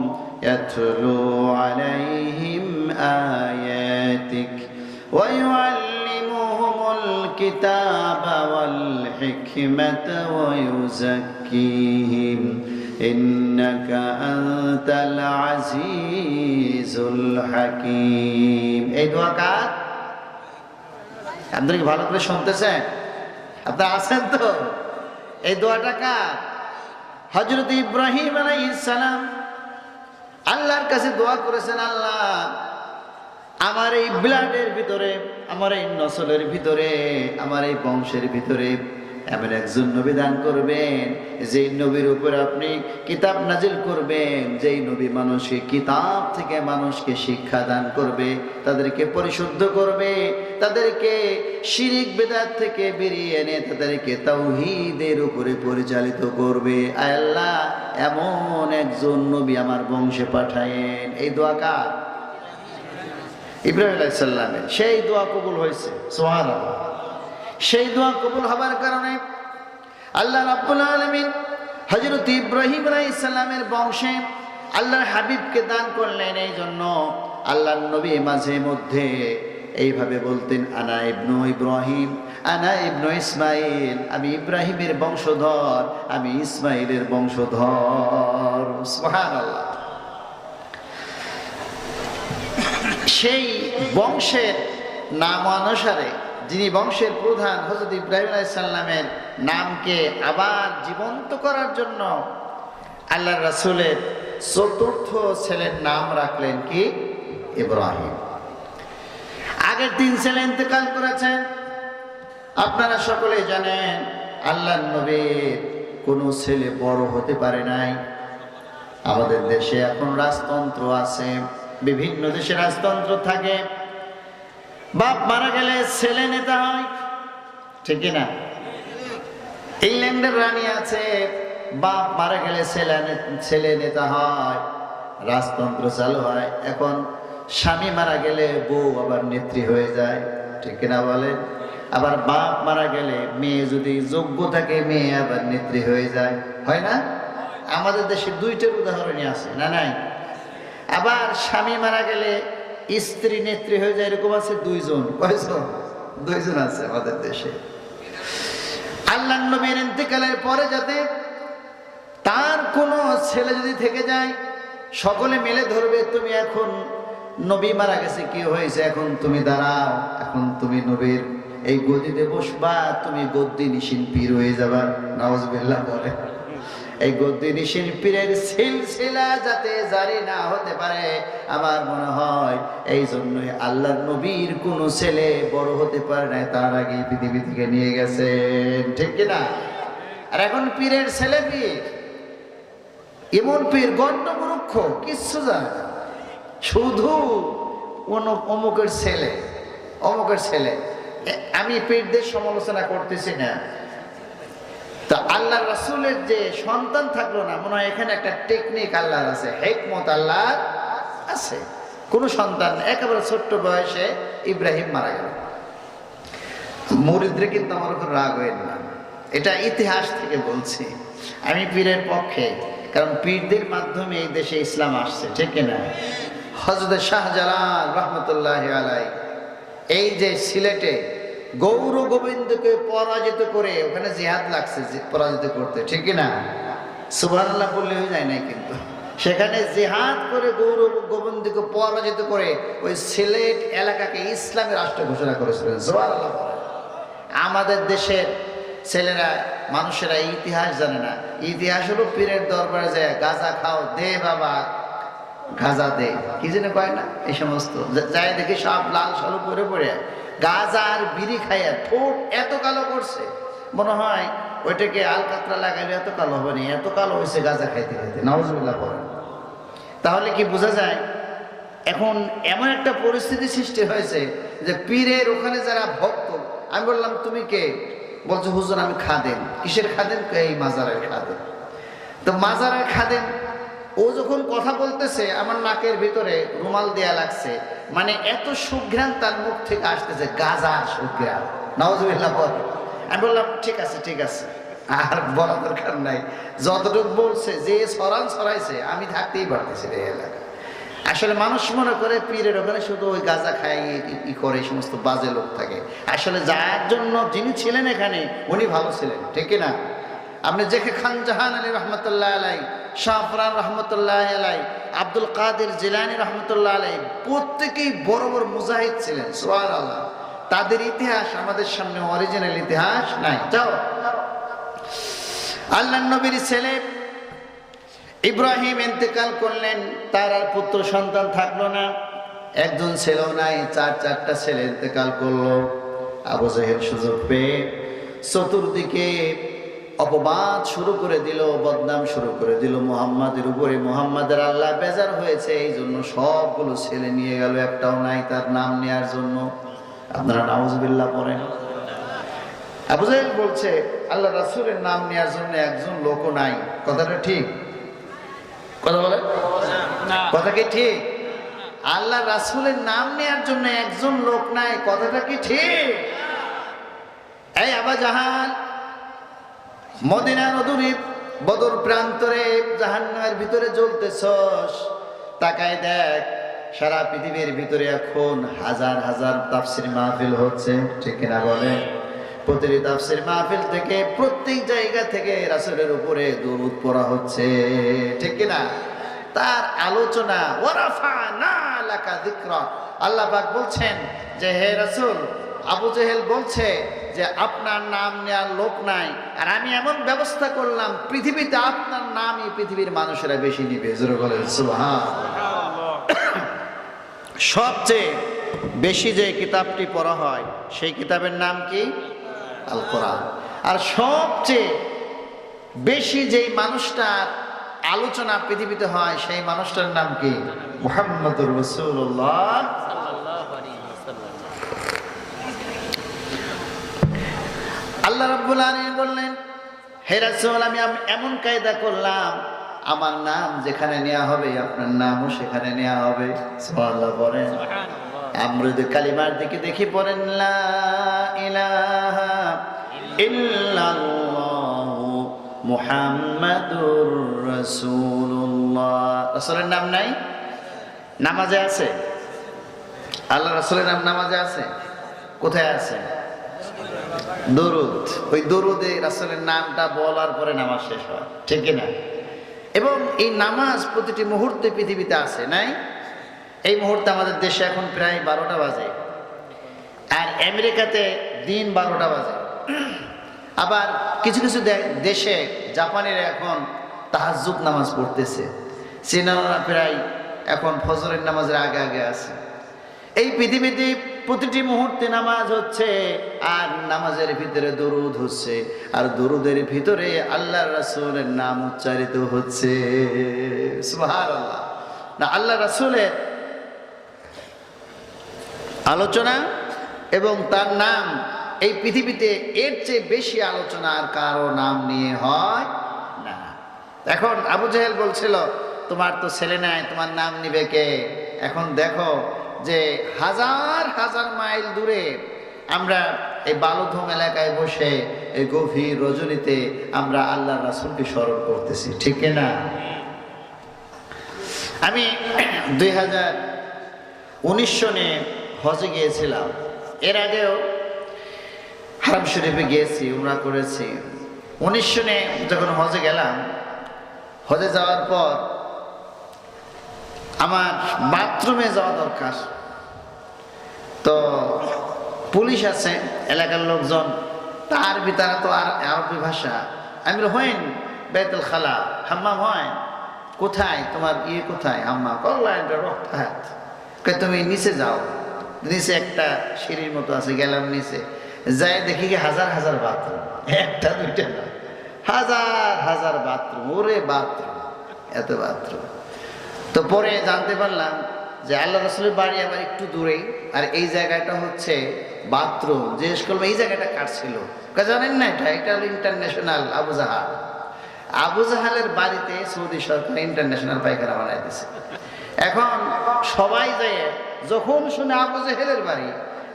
ইয়াতলু আলাইহিম আয়াতিক ওয়া ইউআল্লিমুহুমুল কিতাবা ওয়াল হিকমাতা ওয়া ইউযাক্কিহিম ইন্নাকা আনতাল আজিজুল হাকীম। এই দোয়া কার? আপনারা কি ভালো করে শুনতেছেন? আপনারা আছেন তো? এই দোয়াটা কার? হযরত ইব্রাহিম আলাইহিস সালাম আল্লাহর কাছে দোয়া করেছেন, আল্লাহ আমার এই ব্লাডের ভিতরে, আমার এই নসলের ভিতরে, আমার এই বংশের ভিতরে এমন একজন নবী দান করবেন, যেই নবীর উপর আপনি কিতাব নাজিল করবেন, যেই নবী মানুষকে কিতাব থেকে মানুষকে শিক্ষা দান করবে, তাদেরকে পরিশুদ্ধ করবে, তাদেরকে শিরিক বিদআত থেকে বেরিয়ে এনে তাদেরকে তাওহীদের উপরে পরিচালিত করবে। আয় আল্লাহ, এমন একজন নবী আমার বংশে পাঠায়েন। এই দোয়া কার? ইব্রাহিম আলাইহিস সালামের। সেই দোয়া কবুল হয়েছে। সুবহানাল্লাহ। সেই দোয়া কবুল হবার কারণে আল্লাহ রাব্বুল আলামিন হযরত ইব্রাহিম আলাইহিস সালামের বংশে আল্লাহর হাবিবকে দান করলেন। এই জন্য আল্লাহর নবী মাঝে মধ্যে এইভাবে বলতেন, আনা ইবনু ইব্রাহিম, আনা ইবনু ইসমাইল, আমি ইব্রাহিমের বংশধর, আমি ইসমাইলের বংশধর। সুবহানাল্লাহ। সেই বংশের নাম অনুসারে যিনি বংশের প্রধান হযরত ইব্রাহিম আলাইহিস সালামের নামকে আবার জীবন্ত করার জন্য আল্লাহর রাসূলের ৪র্থ ছেলের নাম রাখলেন কি? ইব্রাহিম। আগের 3 ছেলে ইন্তেকাল করেছেন। আপনারা সকলেই জানেন আল্লাহর নবীর কোনো ছেলে বড় হতে পারে নাই। আমাদের দেশে এখন রাজতন্ত্র আছে, বিভিন্ন দেশে রাজতন্ত্র থাকে, বাপ মারা গেলে ছেলে নেতা হয়, ঠিক না? ইংল্যান্ডের রানী আছে, বাপ মারা গেলে ছেলে নেতা হয়, রাজতন্ত্র চালু হয়। এখন স্বামী মারা গেলে বউ আবার নেত্রী হয়ে যায়, ঠিক না বলে? আবার বাপ মারা গেলে মেয়ে যদি যোগ্য থাকে, মেয়ে আবার নেত্রী হয়ে যায়, হয় না? আমাদের দেশে 2টার উদাহরণই আছে, না নাই? আবার স্বামী মারা গেলে স্ত্রী নেত্রী হয়ে যায়, এরকম আছে 2 জন। কয়জন? 2 জন আছে আমাদের দেশে। আল্লাহর নবীর ইন্তেকালের পরে যাতে তার কোনো ছেলে যদি থেকে যায়, সকলে মিলে ধরবে, তুমি এখন নবী মারা গেছে, কি হয়েছে, এখন তুমি দাঁড়াও, এখন তুমি নবীর এই গদিতে বসবা, তুমি গদ্দি নিশিন পীর হয়ে যাবা। নাউজুবিল্লাহ বলে। এই গদ্দি নিশিন পীরের সিলসিলা যাতে জারি না হতে পারে, আমার মনে হয় এই জন্যই আল্লাহর নবীর কোনো ছেলে বড় হতে পারে না, তার আগে পৃথিবী থেকে নিয়ে গেছেন, ঠিক কিনা? আর এখন পীরের ছেলে পীর, এমন পীর গণ্ডমূর্খ, কিচ্ছু জানে না, শুধু অমুকের ছেলে, অমুকের ছেলে। আমি পীরদের সমালোচনা করতেছি না, তা আল্লাহ রাসূলের যে সন্তান থাকলো না, মনে হয় এখানে একটা টেকনিক আল্লাহর আছে, হিকমত আল্লাহর আছে। কোন সন্তান, একেবারে ছোট্ট বয়সে ইব্রাহিম মারা গেল। মুরিদরা কিন্তু আমার উপর রাগ হইল না, এটা ইতিহাস থেকে বলছি, আমি পীরের পক্ষে, কারণ পীরদের মাধ্যমে এই দেশে ইসলাম আসছে, ঠিক না? হযরত শাহজালাল রহমতুল্লাহি আলাইহি এই যে সিলেটে গৌর গোবিন্দকে পরাজিত করে ওখানে জিহাদ লাগছে পরাজিত করতে, ঠিক না? সুবহানাল্লাহ বললে হয়ে যায় নাই, কিন্তু সেখানে জিহাদ করে গৌর গোবিন্দকে পরাজিত করে ওই সিলেট এলাকাকে ইসলামের রাষ্ট্র ঘোষণা করেছিলেন। সুবহানাল্লাহ। আমাদের দেশের ছেলেরা মানুষেরা ইতিহাস জানে না। ইতিহাস হলো পীরের দরবারে যায় গাঁজা খাও, দে বাবা গাঁজা দে, কি যেন কয় না, এই সমস্ত যাই দেখি সব লাল সালু করে পড়ে গাঁজা আর বিড়ি খাইয়া ঠোঁট এত কালো করছে, মনে হয় ওইটাকে আলকাতরা লাগাইলে এত কালো হবে না, এত কালো হয়েছে গাঁজা খাইতে খাইতে। নাউজুবিল্লাহ পড়েন। তাহলে কি বোঝা যায় এখন এমন একটা পরিস্থিতি সৃষ্টি হয়েছে যে পীরের ওখানে যারা ভক্ত, আমি বললাম তুমি কে? বলছে হুজুর আমি খাদেম। কিসের খাদেম? এই মাজারের খাদেম। তো মাজারের খাদেম ও যখন কথা বলতেছে আমার নাকের ভিতরে রুমাল দেয়া লাগছে, মানে এত সুঘ্রাণ তার মুখ থেকে আসতেছে, গাজার সুঘ্রাণ। নাউজুবিল্লাহ বলে। আমি বললাম ঠিক আছে ঠিক আছে, আর বলা দরকার নাই, যতটুকু বলছে যে সরান সরাইছে আমি থাকতেই পারতেছি এই এলাকায়। আসলে মানুষ মনে করে পীরের ওখানে শুধু ওই গাঁজা খায় ই করে, এই সমস্ত বাজে লোক থাকে। আসলে যার জন্য যিনি ছিলেন এখানে উনি ভালো ছিলেন, ঠিক না? আপনি জেকে খান জাহান আলী রহমতুল্লাহ আলাই, শাহফরান রহমতুল্লাহ আলাই, আব্দুল কাদের জিলানী রহমতুল্লাহ আলাই, প্রত্যেকেই বড় বড় মুজাহিদ ছিলেন। সুবহানাল্লাহ। তাদের ইতিহাস আমাদের সামনে অরিজিনাল ইতিহাস নাই। যাও, আল্লাহর নবীর ছেলে ইব্রাহিম ইন্তেকাল করলেন, তার আর পুত্র সন্তান থাকলো না, একজন ছেলেও নাই, চারটা ছেলে ইন্তেকাল করলো। আবু জেহেল সুযোগ পেয়ে চতুর্দিকে অপবাদ শুরু করে দিল, বদনাম শুরু করে দিল মুহাম্মাদের উপরে। মুহাম্মাদের আল্লাহ বেজার হয়েছে, এই জন্য সবগুলো ছেলে নিয়ে গেল, একটাও নাই তার নাম নেয়ার জন্য। আপনারা নাউজুবিল্লাহ পড়েন। আবু জেহেল বলছে আল্লাহ রাসূলের নাম নেয়ার জন্য একজন লোকও নাই। কথাটা ঠিক? কথা বলে কথা কি ঠিক? আল্লাহ রাসূলের নাম নেয়ার জন্য একজন লোক নাই, কথাটা কি ঠিক? এই আবা জাহাল, মদিনা নদী বদর প্রান্তরে জাহান্নামের ভিতরে জ্বলতেছস, তাকায় দেখ সারা পৃথিবীর ভিতরে এখন হাজার হাজার তাফসীর মাহফিল হচ্ছে, ঠিক কিনা বলে? প্রতিটি তাফসীর মাহফিল থেকে প্রত্যেক জায়গা থেকে রাসূলের উপরে দরুদ পড়া হচ্ছে, ঠিক কিনা? তার আলোচনা ওয়ারাফানা লাকা যিকরা। আল্লাহ পাক বলছেন যে হে রাসূল, আবু জেহেল বলছে যে আপনার নাম নেওয়ার লোক নাই, আর আমি এমন ব্যবস্থা করলাম পৃথিবীতে আপনার নামই পৃথিবীর মানুষেরা বেশি নিবে। জোরে বলেন সুবহানাল্লাহ। সবচেয়ে বেশি যে কিতাবটি পড়া হয় সেই কিতাবের নাম কি? আল কোরআন। আর সবচেয়ে বেশি যেই মানুষটার আলোচনা পৃথিবীতে হয় সেই মানুষটার নাম কি? মুহাম্মদুর রাসূলুল্লাহ। আল্লাহ রাব্বুল আলামিন বললেন হে রাসূল, আমি এমন কায়দা করলাম আমার নাম যেখানে নেওয়া হবে আপনার নামও সেখানে নেওয়া হবে। সুবহানাল্লাহ বলেন। আমরা যদি কালিমার দিকে দেখি পড়েন লা ইলাহা ইল্লাল্লাহু মুহাম্মাদুর রাসূলুল্লাহ। রাসূলের নাম নাই? নামাজে আছে? আল্লাহ রাসূলের নাম নামাজে আছে? কোথায় আছে? দরুদ। ওই দরুদে রাসূলের নামটা বলার পরে নামাজ শেষ হয়, ঠিক না? এবং এই নামাজ প্রতিটি মুহূর্তে পৃথিবীতে আছে, নাই? এই মুহূর্তে আমাদের দেশে এখন প্রায় 12টা বাজে, আর আমেরিকাতে দিন 12টা বাজে। আবার কিছু কিছু দেশে জাপানিরা এখন তাহাজ্জুদ নামাজ পড়তেছে, চীনারা প্রায় এখন ফজরের নামাজের আগে আগে আছে। এই পৃথিবীতে প্রতিটি মুহূর্তে নামাজ হচ্ছে, আর নামাজের ভিতরে দরুদ হচ্ছে, আর দরুদের ভিতরে আল্লাহ রাসূলের নাম উচ্চারিত হচ্ছে। সুবহানাল্লাহ। না, আল্লাহ রাসূলের আলোচনা এবং তার নাম এই পৃথিবীতে এর চেয়ে বেশি আলোচনা আর কারো নাম নিয়ে হয় না। এখন আবু জেহেল বলছিল তোমার তো ছেলে নাই, তোমার নাম নিবে কে? এখন দেখো যে হাজার হাজার মাইল দূরে আমরা এই বালুধম এলাকায় বসে এই গভীর রজনীতে আমরা আল্লাহ রাসূলকে স্মরণ করতেছি, ঠিক না? আমি 2019 সনে হজে গিয়েছিলাম। এর আগেও হারাম শরীফে গিয়েছি, উমরা করেছি। 19 সনে যখন হজে গেলাম, হজে যাওয়ার পর আমার বাথরুমে যাওয়া দরকার। তো পুলিশ আছে, এলাকার লোকজন, তার ভিতরে তো আর আরবি ভাষা। আমি হইন বেতুল খালা, হাম্মাম হয় কোথায়, তোমার কোথায় হাম্মাম? তুমি নিচে যাও, নিচে একটা সিঁড়ির মতো আছে, গেলাম নিচে, যাই দেখি কি হাজার হাজার বাথরুম, একটা দুইটা না, হাজার হাজার বাথরুম। ওরে বাথরুম, এত বাথরুম। তো পরে জানতে পারলাম যে আল্লাহ রাসূলের বাড়ি আবার একটু দূরেই, আর এই জায়গাটা হচ্ছে বাথরুম। জিজ্ঞেস করলাম এই জায়গাটা কার ছিল? জানেন না, এটা হলো ইন্টারন্যাশনাল আবু জাহাল। আবু জাহালের বাড়িতে সৌদি সরকার ইন্টারন্যাশনাল পায়খানা বানাই দিছে। এখন সবাই যায়, যখন শুনে আবু জাহেলের বাড়ি,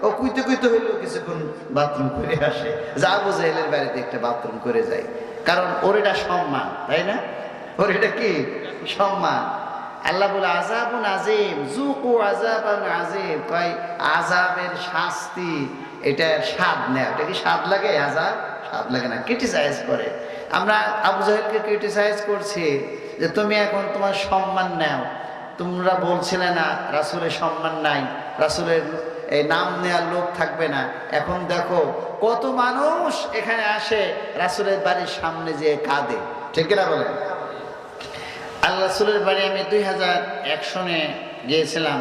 ও কুইতে কুইতে হইলেও কিছুক্ষণ বাথরুম করে আসে, যে আবু জাহেলের বাড়িতে একটা বাথরুম করে যায়। কারণ ওর এটা সম্মান, তাই না? ওর এটা কি সম্মান। আল্লাহ বলে আযাবুন আযীম, যুকু আযাবান আযীম, কয় আযাবের শাস্তি, এটা স্বাদ নেয়। এটা কি স্বাদ লাগে? আযাব স্বাদ লাগে না, ক্রিটিসাইজ করে। আমরা আবু জাহেলকে ক্রিটিসাইজ করছি যে তুমি এখন তোমার সম্মান নাও, তোমরা বলছিলে না রাসূলের সম্মান নাই, রাসূলের এই নাম নেওয়ার লোক থাকবে না। এখন দেখো কত মানুষ এখানে আসে রাসূলের বাড়ির সামনে যে কাঁদে, ঠিক না বলেন? আল্লাহ রাসূলের বাড়ি আমি 2001 সনে গিয়েছিলাম,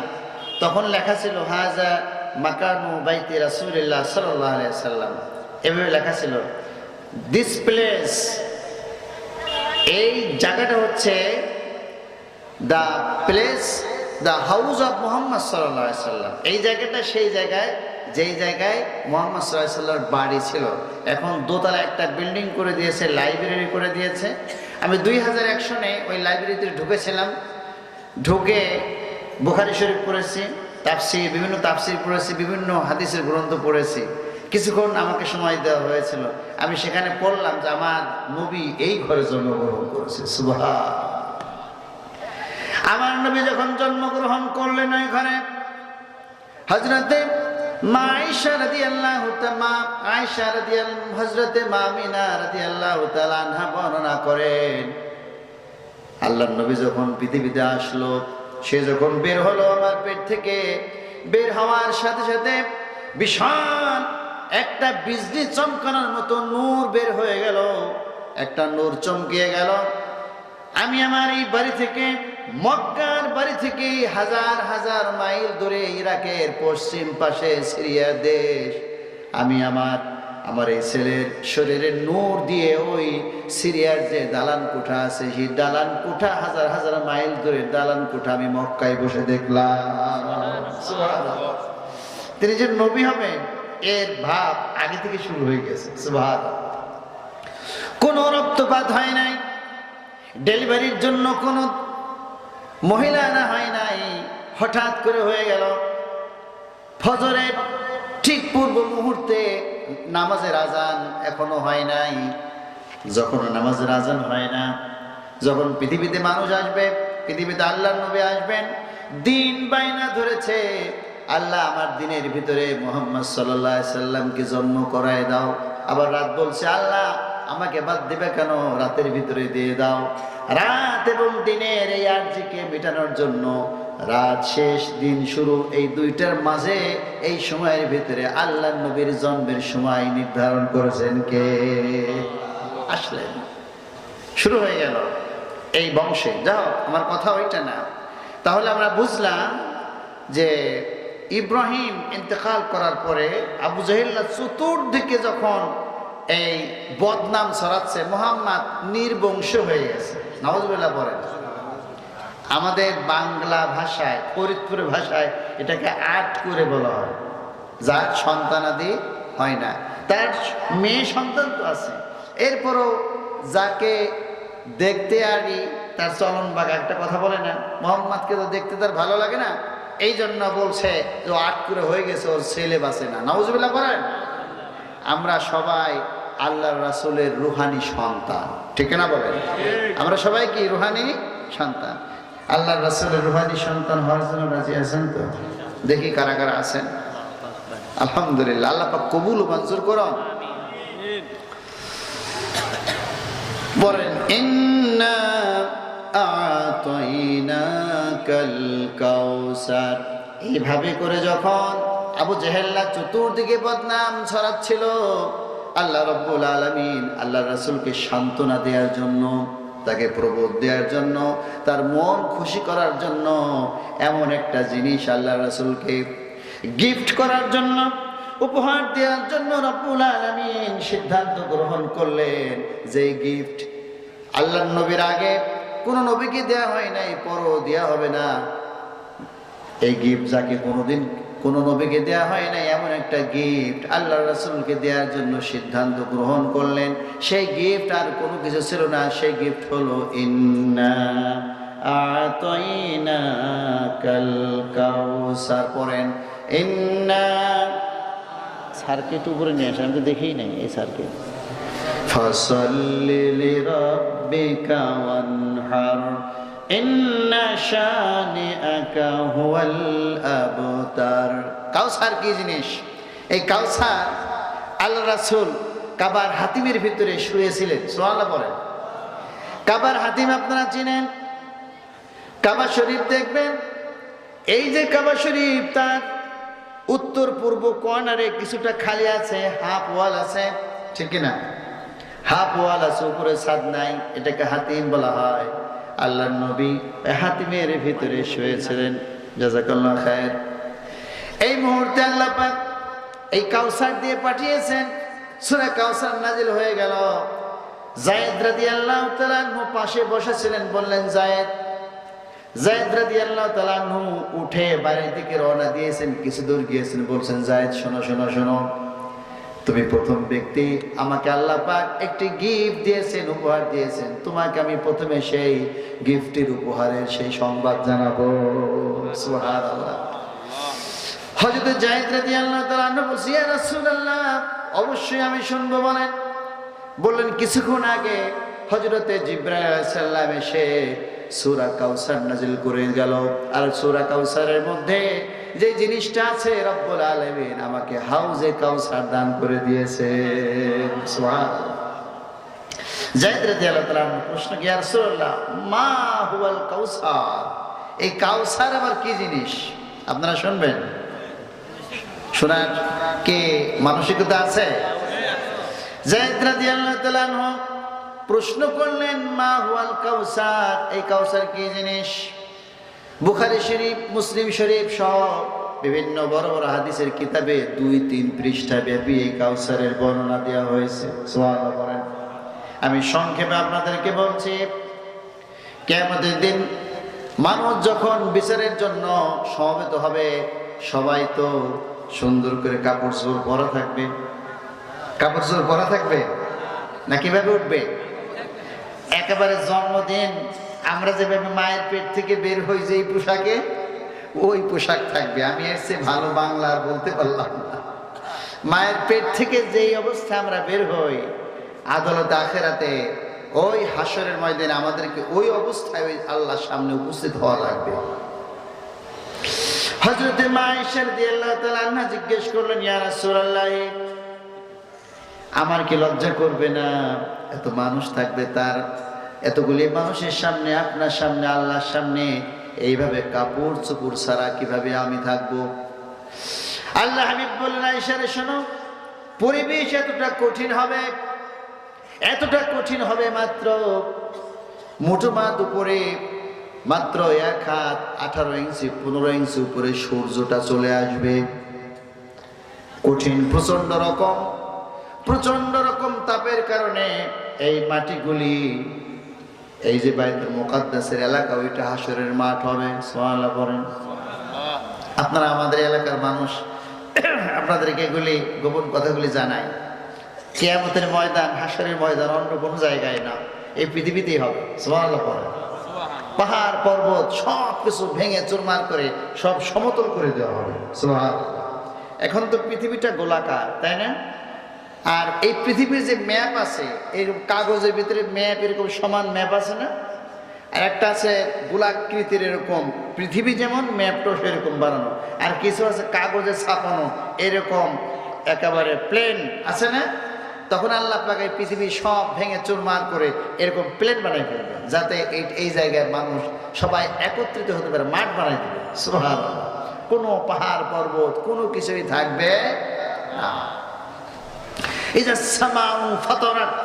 তখন লেখা ছিল হাযা মাকানু বাইতি রাসূলিল্লাহ সাল্লাল্লাহু আলাইহি ওয়াসাল্লাম, এভাবে লেখা ছিল, দিস প্লেস, এই জায়গাটা হচ্ছে the place, the house of Muhammad সাল্লাল্লাহু আলাইহি ওয়াসাল্লাম। এই জায়গাটা সেই জায়গায় যেই জায়গায় মুহাম্মদ সাল্লাল্লাহু আলাইহি ওয়াসাল্লামের বাড়ি ছিল। এখন দোতলা একটা বিল্ডিং করে দিয়েছে, লাইব্রেরি করে দিয়েছে। আমি 2001 সনে ওই লাইব্রেরিতে ঢুকেছিলাম, ঢুকে বুখারী শরীফ পড়েছি, তাফসীর, বিভিন্ন তাফসীর পড়েছি, বিভিন্ন হাদিসের গ্রন্থ পড়েছি। কিছুক্ষণ আমাকে সময় দেওয়া হয়েছিল, আমি সেখানে পড়লাম যে আমার নবী এই ঘরে জন্মগ্রহণ করেছে। সুবহান! আমার নবী যখন জন্মগ্রহণ করলেন ওই ঘরে, হযরতে মা আয়েশা রাদিয়াল্লাহু তাআলা, হযরতে মা আমিনা রাদিয়াল্লাহু তাআলা আনহা বর্ণনা করেন, আল্লাহর নবী যখন পৃথিবীতে আসলো, সে যখন বের হলো আমার পেট থেকে, বের হওয়ার সাথে সাথে বিশাল একটা বিজলি চমকানোর মতো নূর বের হয়ে গেল, একটা নূর চমকিয়ে গেল। আমি আমার এই বাড়ি থেকে, মক্কার বাড়ি থেকে হাজার হাজার মাইল দূরে ইরাকের পশ্চিম পাশে সিরিয়ার দেশ, আমি আমার এই ছেলের শরীরের নূর দিয়ে ওই সিরিয়ার যে দালান কোঠা আছে, সেই দালান কোঠা, হাজার হাজার মাইল দূরে দালান কোঠা, আমি মক্কায় বসে দেখলাম। সুবহানাল্লাহ! তিনি যে নবী হবেন এর ভাব আগে থেকে শুরু হয়ে গেছে। সুবহানাল্লাহ! কোনো রক্তপাত হয় নাই, ডেলিভারির জন্য কোনো মহিলা আনা হয় নাই, হঠাৎ করে হয়ে গেল। ফজরের ঠিক পূর্ব মুহূর্তে নামাজের আজান এখনো হয় নাই। যখন নামাজের আজান হয় না, যখন পৃথিবীতে মানুষ আসবে, পৃথিবীতে আল্লাহর নবী আসবেন, দিন বাইনা ধরেছে, আল্লাহ আমার দিনের ভিতরে মুহাম্মদ সাল্লাল্লাহু আলাইহি সাল্লামকে জন্ম করায় দাও। আবার রাত বলছে, আল্লাহ আমাকে বাদ দেবে কেন, রাতের ভিতরে দিয়ে দাও। রাত এবং দিনের এই আরজিকে মেটানোর জন্য রাত শেষ, দিন শুরু, এই দুইটার মাঝে, এই সময়ের ভিতরে আল্লাহ নবীর জন্মের সময় নির্ধারণ করেছেন কে? আসলেন, শুরু হয়ে গেল এই বংশে। যাও, আমার কথা ওইটা না। তাহলে আমরা বুঝলাম যে ইব্রাহিম ইন্তেকাল করার পরে আবু জাহেল চতুর্দিকে যখন এই বদনাম ছড়াচ্ছে, মুহাম্মদ নির্বংশ হয়ে গেছে। নাউজুবিল্লাহ বলেন। আমাদের বাংলা ভাষায়, ফরিদপুরের ভাষায় এটাকে আট করে বলা হয়, যার সন্তানাদি হয় না। তার মেয়ে সন্তান তো আছে, এরপরও যাকে দেখতে আরই তার চলন বাঘা, একটা কথা বলে না, মুহাম্মদকে তো দেখতে তার ভালো লাগে না, এই জন্য বলছে যে আট করে হয়ে গেছে, ওর ছেলে বাঁচে না। নাউজুবিল্লাহ বলেন। আমরা সবাই আল্লাহর রাসূলের রুহানি সন্তান, ঠিক না বলেন? আমরা সবাই কি রুহানি সন্তান? আল্লাহর রাসূলের রুহানি সন্তান হওয়ার জন্য রাজি আছেন তো? দেখি কারা কারা আছেন। আলহামদুলিল্লাহ, আল্লাহ পাক কবুল ও মঞ্জুর করুন। বলেন ইন্না আ'তাইনাকাল কাউসার। এইভাবে করে যখন আবু জেহেল্লা চতুর্দিকে বদনাম ছড়াচ্ছিল, আল্লাহ রাব্বুল আলামিন আল্লাহ রাসূলকে সান্ত্বনা দেওয়ার জন্য, তাকে প্রবোধ দেওয়ার জন্য, তার মন খুশি করার জন্য এমন একটা জিনিস আল্লাহ রাসূলকে গিফট করার জন্য, উপহার দেওয়ার জন্য রব্বুল আলামিন সিদ্ধান্ত গ্রহণ করলেন যে গিফট আল্লাহর নবীর আগে কোনো নবীকে দেওয়া হয় নাই, পরও দেওয়া হবে না। এই গিফট যাকে কোনোদিন কোনো নবীকে দেওয়া হয় নাই, এমন একটা গিফট আল্লাহ রাসূলকে দেওয়ার জন্য সিদ্ধান্ত গ্রহণ করলেন। সেই গিফট আর কোনো কিছু ছিল না, সেই গিফট হলো ইন্না আ'তাইনাকাল কাউসার। পড়েন ইন্না। স্যারকে একটু উপরে নিয়ে আসেন, আমি তো দেখেই নাই এই স্যারকে। ফাসাল্লি লিরাব্বিকা ওয়ানহার ইন্না শানিআকা হুয়াল আবতার। কাউসার কি জিনিস? এই কাউসার আল্লাহ রাসূল কাবার হাতিমের ভিতরে শুয়েছিলেন। সুবহানাল্লাহ বলেন। কাবার হাতিম আপনারা চিনেন, কাবা শরীফ দেখবেন, এই যে কাবা শরীফ তার উত্তর পূর্ব কর্নারে কিছুটা খালি আছে, হাফ ওয়াল আছে, ঠিক কিনা? হাফ ওয়াল আছে, উপরে ছাদ নাই, এটাকে হাতিম বলা হয়। আল্লাহর নবী হাতিমের ভিতরে শুয়েছিলেন। জাযাকাল্লাহ খায়ের। এই মুহূর্তে আল্লাহ পাক এই কাউসার দিয়ে পাঠিয়েছেন, সূরা কাউসার নাজিল হয়ে গেল। যায়েদ রাদিয়াল্লাহু তাআলা আনহু পাশে বসেছিলেন, বললেন যায়েদ। যায়েদ রাদিয়াল্লাহু তাআলা আনহু উঠে বাড়ির দিকে রওনা দিয়েছেন, কিছু দূর গিয়েছেন, বলছেন যায়েদ শোনো শোনো শোনো, তুমি প্রথম ব্যক্তি, আমাকে আল্লাহ পাক একটি গিফট দিয়েছেন, উপহার দিয়েছেন, তোমাকে আমি প্রথমে সেই গিফটের উপহারের সেই সংবাদ জানাবো। সুবহানাল্লাহ। হযরত যায়েদ রাদিয়াল্লাহু তাআলা আনহু বলছেন ইয়া রাসূলুল্লাহ, অবশ্যই আমি শুনবো, বলেন। বললেন কিছুক্ষণ আগে হযরতে জিবরাইল আলাইহিস সালাম এসে সূরা কাউসার নাজিল করে গেল, আর সূরা কাউসারের মধ্যে যে জিনিসটা আছে রব্বুল আলামিন আমাকে হাউজে কাউসার দান করে দিয়েছে। সুবহানাল্লাহ। যায়েদ রাদিয়াল্লাহু তাআলা প্রশ্ন কি, ইয়া রাসূলুল্লাহ মা হুয়াল কাউসার? এই কাউসার আবার কি জিনিস? আপনারা শুনবেন? শোনার কি মানসিকতা আছে? যায়েদ রাদিয়াল্লাহু তাআলা প্রশ্ন করলেন মা হুয়াল কাউসার, এই কাউসার কি জিনিস? বুখারী শরীফ, মুসলিম শরীফ সহ বিভিন্ন বড় বড় হাদিসের কিতাবে 2-3 পৃষ্ঠা ব্যাপী এই কাউসারের বর্ণনা দেওয়া হয়েছে। সুবহানাল্লাহ বলেন। আমি সংক্ষেপে আপনাদেরকে বলছি, কিয়ামতের দিন মানুষ যখন বিচারের জন্য সমবেত হবে, সবাই তো সুন্দর করে কাপড় চোপড় পরা থাকবে। কাপড় চোপড় পরা থাকবে না কিভাবে উঠবে? একেবারে জন্মদিন আমরা যেভাবে মায়ের পেট থেকে বের হই যে পোশাকে, ওই পোশাক থাকবে। আমি এর চেয়ে ভালো বাংলা আর বলতে পারলাম না। মায়ের পেট থেকে যেই অবস্থা আমরা বের হই, আদালতে আখেরাতে ওই হাসরের ময়দানে আমাদেরকে ওই অবস্থায় ওই আল্লাহর সামনে উপস্থিত হওয়া লাগবে। হযরত মা আয়েশা রাদিয়াল্লাহু তাআলা আনহা জিজ্ঞেস করলেন ইয়া রাসূলুল্লাহ, আমার কি লজ্জা করবে না? এত মানুষ থাকবে, তার এতগুলি মানুষের সামনে, আপনার সামনে, আল্লাহর সামনে এইভাবে কাপড় চোপড় ছাড়া কিভাবে আমি থাকবো? আল্লাহ হাবিব বললেন আয়েশা রে শোনো, পরিবেশ এতটা কঠিন হবে, এতটা কঠিন হবে, মাত্র মুঠো মাথা উপরে মাত্র 1 হাত 18 ইঞ্চি 15 ইঞ্চি উপরে সূর্যটা চলে আসবে। কঠিন প্রচন্ড রকম তাপের কারণে এই মাটিগুলি, এই যে বাইতুল মুকাদ্দাসের এলাকা, ওইটা হাসরের মাঠ হবে। সুবহানাল্লাহ বলেন। আপনারা আমাদের এলাকার মানুষ, আপনাদেরকে এগুলি গোপন কথাগুলি জানাই। কিয়ামতের ময়দান, হাসরের ময়দান অন্য কোনো জায়গায় না, এই পৃথিবীতেই হবে। সুবহানাল্লাহ বলেন। পাহাড় পর্বত সব কিছু ভেঙে চুরমার করে সব সমতল করে দেওয়া হবে। সুবহানাল্লাহ। এখন তো পৃথিবীটা গোলাকার, তাই না? আর এই পৃথিবীর যে ম্যাপ আছে, এরকম কাগজের ভিতরে ম্যাপ, এরকম সমান ম্যাপ আছে না? আর একটা আছে গোলাকৃতির, এরকম পৃথিবী যেমন ম্যাপটাও সেরকম বানানো, আর কিছু আছে কাগজে ছাপানো, এরকম একেবারে প্লেন আছে না? তখন আল্লাহ পাক এই পৃথিবী সব ভেঙে চুরমার করে এরকম প্লেন বানাই ফেলবে, যাতে এই জায়গায় মানুষ সবাই একত্রিত হতে পারে, মাঠ বানাই দেবে। সুবহানাল্লাহ। কোনো পাহাড় পর্বত কোনো কিছুই থাকবে না। ইযা সামাউ ফাতারাত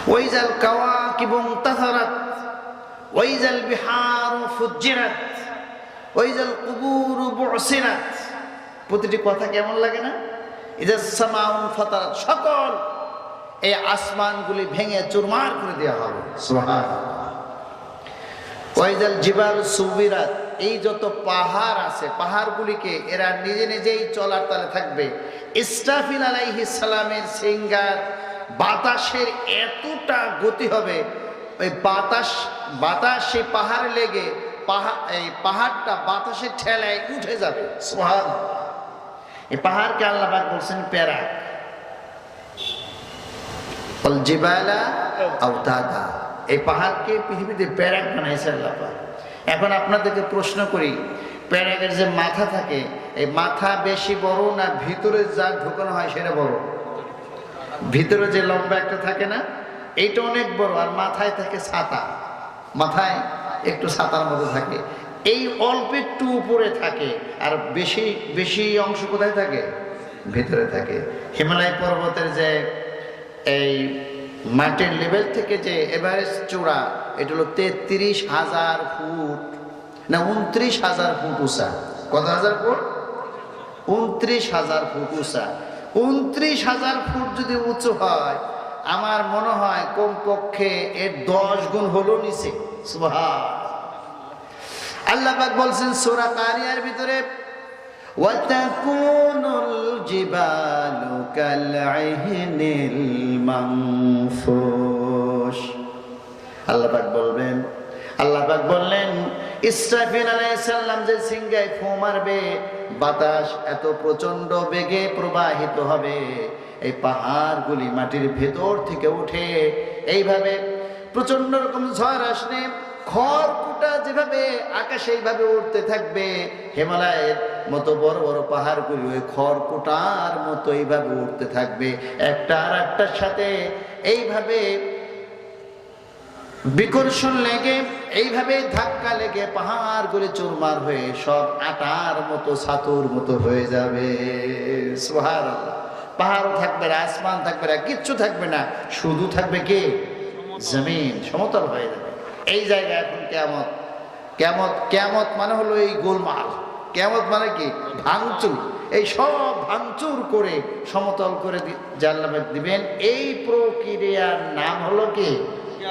ওয়াইজাল কাওয়াকিবু ইনতাসারাত ওয়াইজাল বিহারু ফুজ্জিরাত ওয়াইজাল কুবুরু বুসিরাত। প্রতিটি কথা কেমন লাগে না? ইযা সামাউ ফাতারাত, সকল এই আসমানগুলি ভেঙে চুরমার করে দেওয়া হবে। সুবহানাল্লাহ। ওয়াইজাল জিবালু সুবিরাত, এই যত পাহাড় আছে পাহাড়গুলিকে এরা নিজে নিজেই চলার তালে থাকবে। ইসরাফিল আলাইহিস সালামের সিঙ্গার বাতাসের এতটা গতি হবে, ওই বাতাস সেই পাহাড়ে লেগে এই পাহাড়টা বাতাসের ঠেলায় উঠে যাবে। সুবহানাল্লাহ। এই পাহাড়কে আল্লাহ পাক বলছেন প্যারাক, ওয়াল জিবালা আওতাদা, এই পাহাড়কে পৃথিবীতে প্যারাক বানাইছে আল্লাহ পাক। এখন আপনাদেরকে প্রশ্ন করি, প্যারাকের যে মাথা থাকে, এই মাথা বেশি বড় না ভিতরে যা ঢুকানো হয় সেটা বড়? ভিতরে যে লম্বা একটা থাকে না, এইটা অনেক বড়, আর মাথায় থাকে ছাতা, মাথায় একটু ছাতার মতো থাকে। এই অল্প একটু উপরে থাকে, আর বেশি বেশি অংশ কোথায় থাকে? ভিতরে থাকে। হিমালয় পর্বতের যে এই মাটির লেভেল থেকে যে এভারেস্ট চূড়া, এটা হলো 33,000 ফুট না 29,000 ফুট উঁচা। কত হাজার ফুট? 29,000 ফুট উঁচা। 29,000 ফুট যদি উঁচু হয়, আমার মনে হয় কমপক্ষে এর 10 গুণ হলো নিচে। সুবহান। আল্লাহ পাক বলছেন সূরা কারিয়ার ভিতরে, ওয়াতাকুনুল জিবালু কাল'ইহনিল মানফুশ। আল্লাহ পাক বললেন ইসরাফিল আলাইহিস সালাম যে সিংহায় ফু মারবে, বাতাস এত প্রচন্ড বেগে প্রবাহিত হবে, এই পাহাড়গুলি মাটির ভেতর থেকে উঠে এইভাবে প্রচন্ড রকম ঝড় আসলে খড়কুটা যেভাবে আকাশে এইভাবে উঠতে থাকবে, হিমালয়ের মতো বড় বড় পাহাড়গুলি ওই খড়কুটার মতো এইভাবে উঠতে থাকবে, একটা আর একটার সাথে এইভাবে বিকর্ষণ লেগে এইভাবে ধাক্কা লেগে পাহাড়গুলি চুরমার হয়ে সব আটার মতো ছাতুর মতো হয়ে যাবে। সুবহানাল্লাহ। পাহাড়ও থাকবে না, আসমান থাকবে না, কিচ্ছু থাকবে না, শুধু থাকবে কি? জমিন সমতল হয়ে যাবে। এই জায়গায় এখন কিয়ামত। কিয়ামত মানে হলো এই গোলমাল। কিয়ামত মানে কি? ভাঙচুর। এই সব ভাঙচুর করে সমতল করে জান্নাত দিবেন। এই প্রক্রিয়ার নাম হলো কি?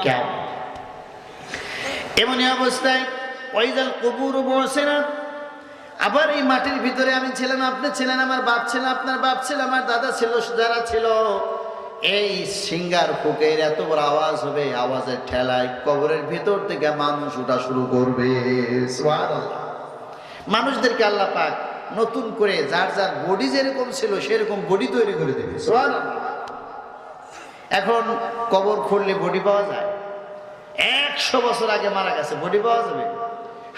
কিয়ামত। এমনই অবস্থায় ওয়াইজাল কুবুরু বুসিরাত, আবার এই মাটির ভিতরে আমি ছিলাম, আপনি ছিলেন, আমার বাপ ছিল, আপনার বাপ ছিল, আমার দাদা ছিল, যারা ছিল, এই সিঙ্গার ফুকের এত বড় আওয়াজ হবে, আওয়াজের ঠেলায় কবরের ভিতর থেকে মানুষ ওঠা শুরু করবে। সুবহানাল্লাহ। মানুষদেরকে আল্লাহ পাক নতুন করে যার যার বডি যেরকম ছিল সেরকম বডি তৈরি করে দেবে। সুবহানাল্লাহ। এখন কবর খুললে বডি পাওয়া যায়? 100 বছর আগে মারা গেছে, বডি পাওয়া যাবে?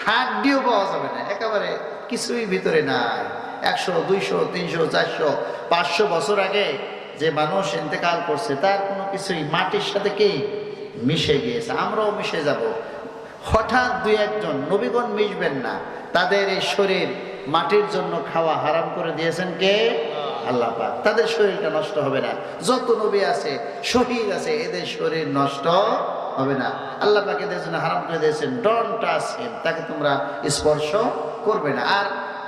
হাড্ডিও পাওয়া যাবে না, একেবারে কিছুই ভিতরে নাই। 100, 200, 300, 400, 500 বছর আগে যে মানুষ ইন্তেকাল করছে তার কোনো কিছুই মাটির সাথে কি মিশে গিয়েছে। আমরাও মিশে যাব। হঠাৎ 2-1 নবীগণ মিশবেন না, তাদের এই শরীর মাটির জন্য খাওয়া হারাম করে দিয়েছেন কে? আল্লাহ পাক। তাদের শরীরটা নষ্ট হবে না। যত নবী আছে, শহীদ আছে, এদের শরীর নষ্ট হবে না। আল্লাহ পাক এদের জন্য হারাম করে দিয়েছেন, ডোন্ট টাচ হিম, তাকে তোমরা স্পর্শ করবে না। আর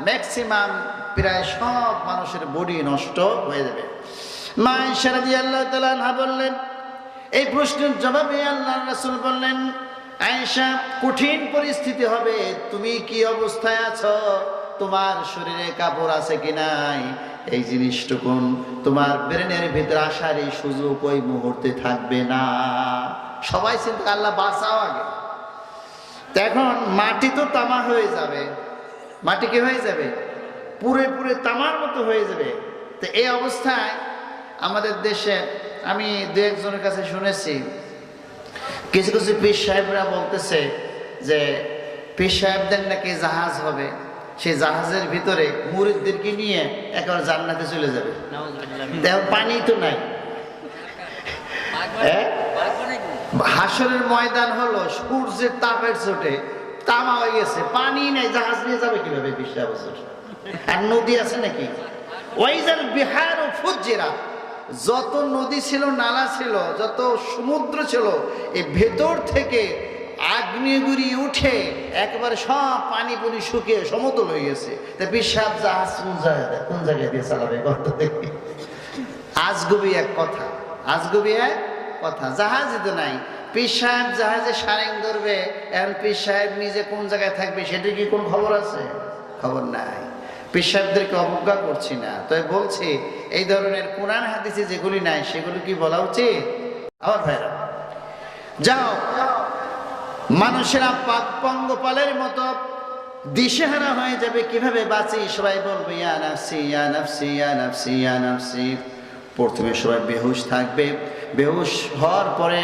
ম্যাক্সিমাম প্রায় সব মানুষের বডি নষ্ট হয়ে যাবে। মা আয়েশা রাদিয়াল্লাহু তাআলা আনহা বললেন, এই প্রশ্নের জবাবে আল্লাহর রাসূল বললেন, আয়েশা, কঠিন পরিস্থিতি হবে, তুমি কি অবস্থায় আছো, তোমার শরীরে কাপড় আছে কি নাই, এই জিনিসটুকুন তোমার ব্রেনের ভিতরে আসার এই সুযোগ ওই মুহূর্তে থাকবে না। সবাই চিন্তা, আল্লাহ বাঁচাও আগে। তো এখন মাটি তো তামা হয়ে যাবে, মাটি কি হয়ে যাবে? পুরে পুরে তামার মতো হয়ে যাবে। তো এই অবস্থায় আমাদের দেশে আমি 2-1 জনের কাছে শুনেছি, কিছু কিছু পীর সাহেবরা বলতেছে যে পীর সাহেবদের নাকি জাহাজ হবে, সে জাহাজের ভিতরে মুরিদদেরকে নিয়ে একেবারে জান্নাতে চলে যাবে। দেখো পানি তো নাই। হাসরের ময়দান হলো সূর্যের তাপের চোটে তামা হয়ে গেছে, পানি নেই, জাহাজ নিয়ে যাবে কিভাবে 20 বছর? আর নদী আছে নাকি? ওয়াইজাল বিহার ও ফুজ্জিরা, যত নদী ছিল, নালা ছিল, যত সমুদ্র ছিল, এই ভেতর থেকে আগ্নেয়গিরি উঠে একেবারে সব পানি পুনি শুকিয়ে সমতল হয়ে গেছে। তা বিশাল জাহাজ কোন জায়গায় দিয়ে চালাবে? কত দেখি আজগুবি এক কথা, আজগুবি এক কথা। জাহাজই তো নাই। পীর সাহেব জাহাজে সারেং ধরবে, এখন পীর সাহেব নিজে কোন জায়গায় থাকবে সেটা কি কোন খবর আছে? খবর নাই। পীর সাহেবদেরকে অবজ্ঞা করছি না, তবে বলছি এই ধরনের কোরআন হাদিসে যেগুলি নাই সেগুলো কি বলা উচিত? আমার ভাইরা যাও, মানুষেরা পঙ্গপালের মতো দিশেহারা হয়ে যাবে, কিভাবে বাঁচি? সবাই বলবে ইয়া নাফসি ইয়া নাফসি ইয়া নাফসি ইয়া নাফসি। প্রথমে সবাই বেহুশ থাকবে, বেহুশ হওয়ার পরে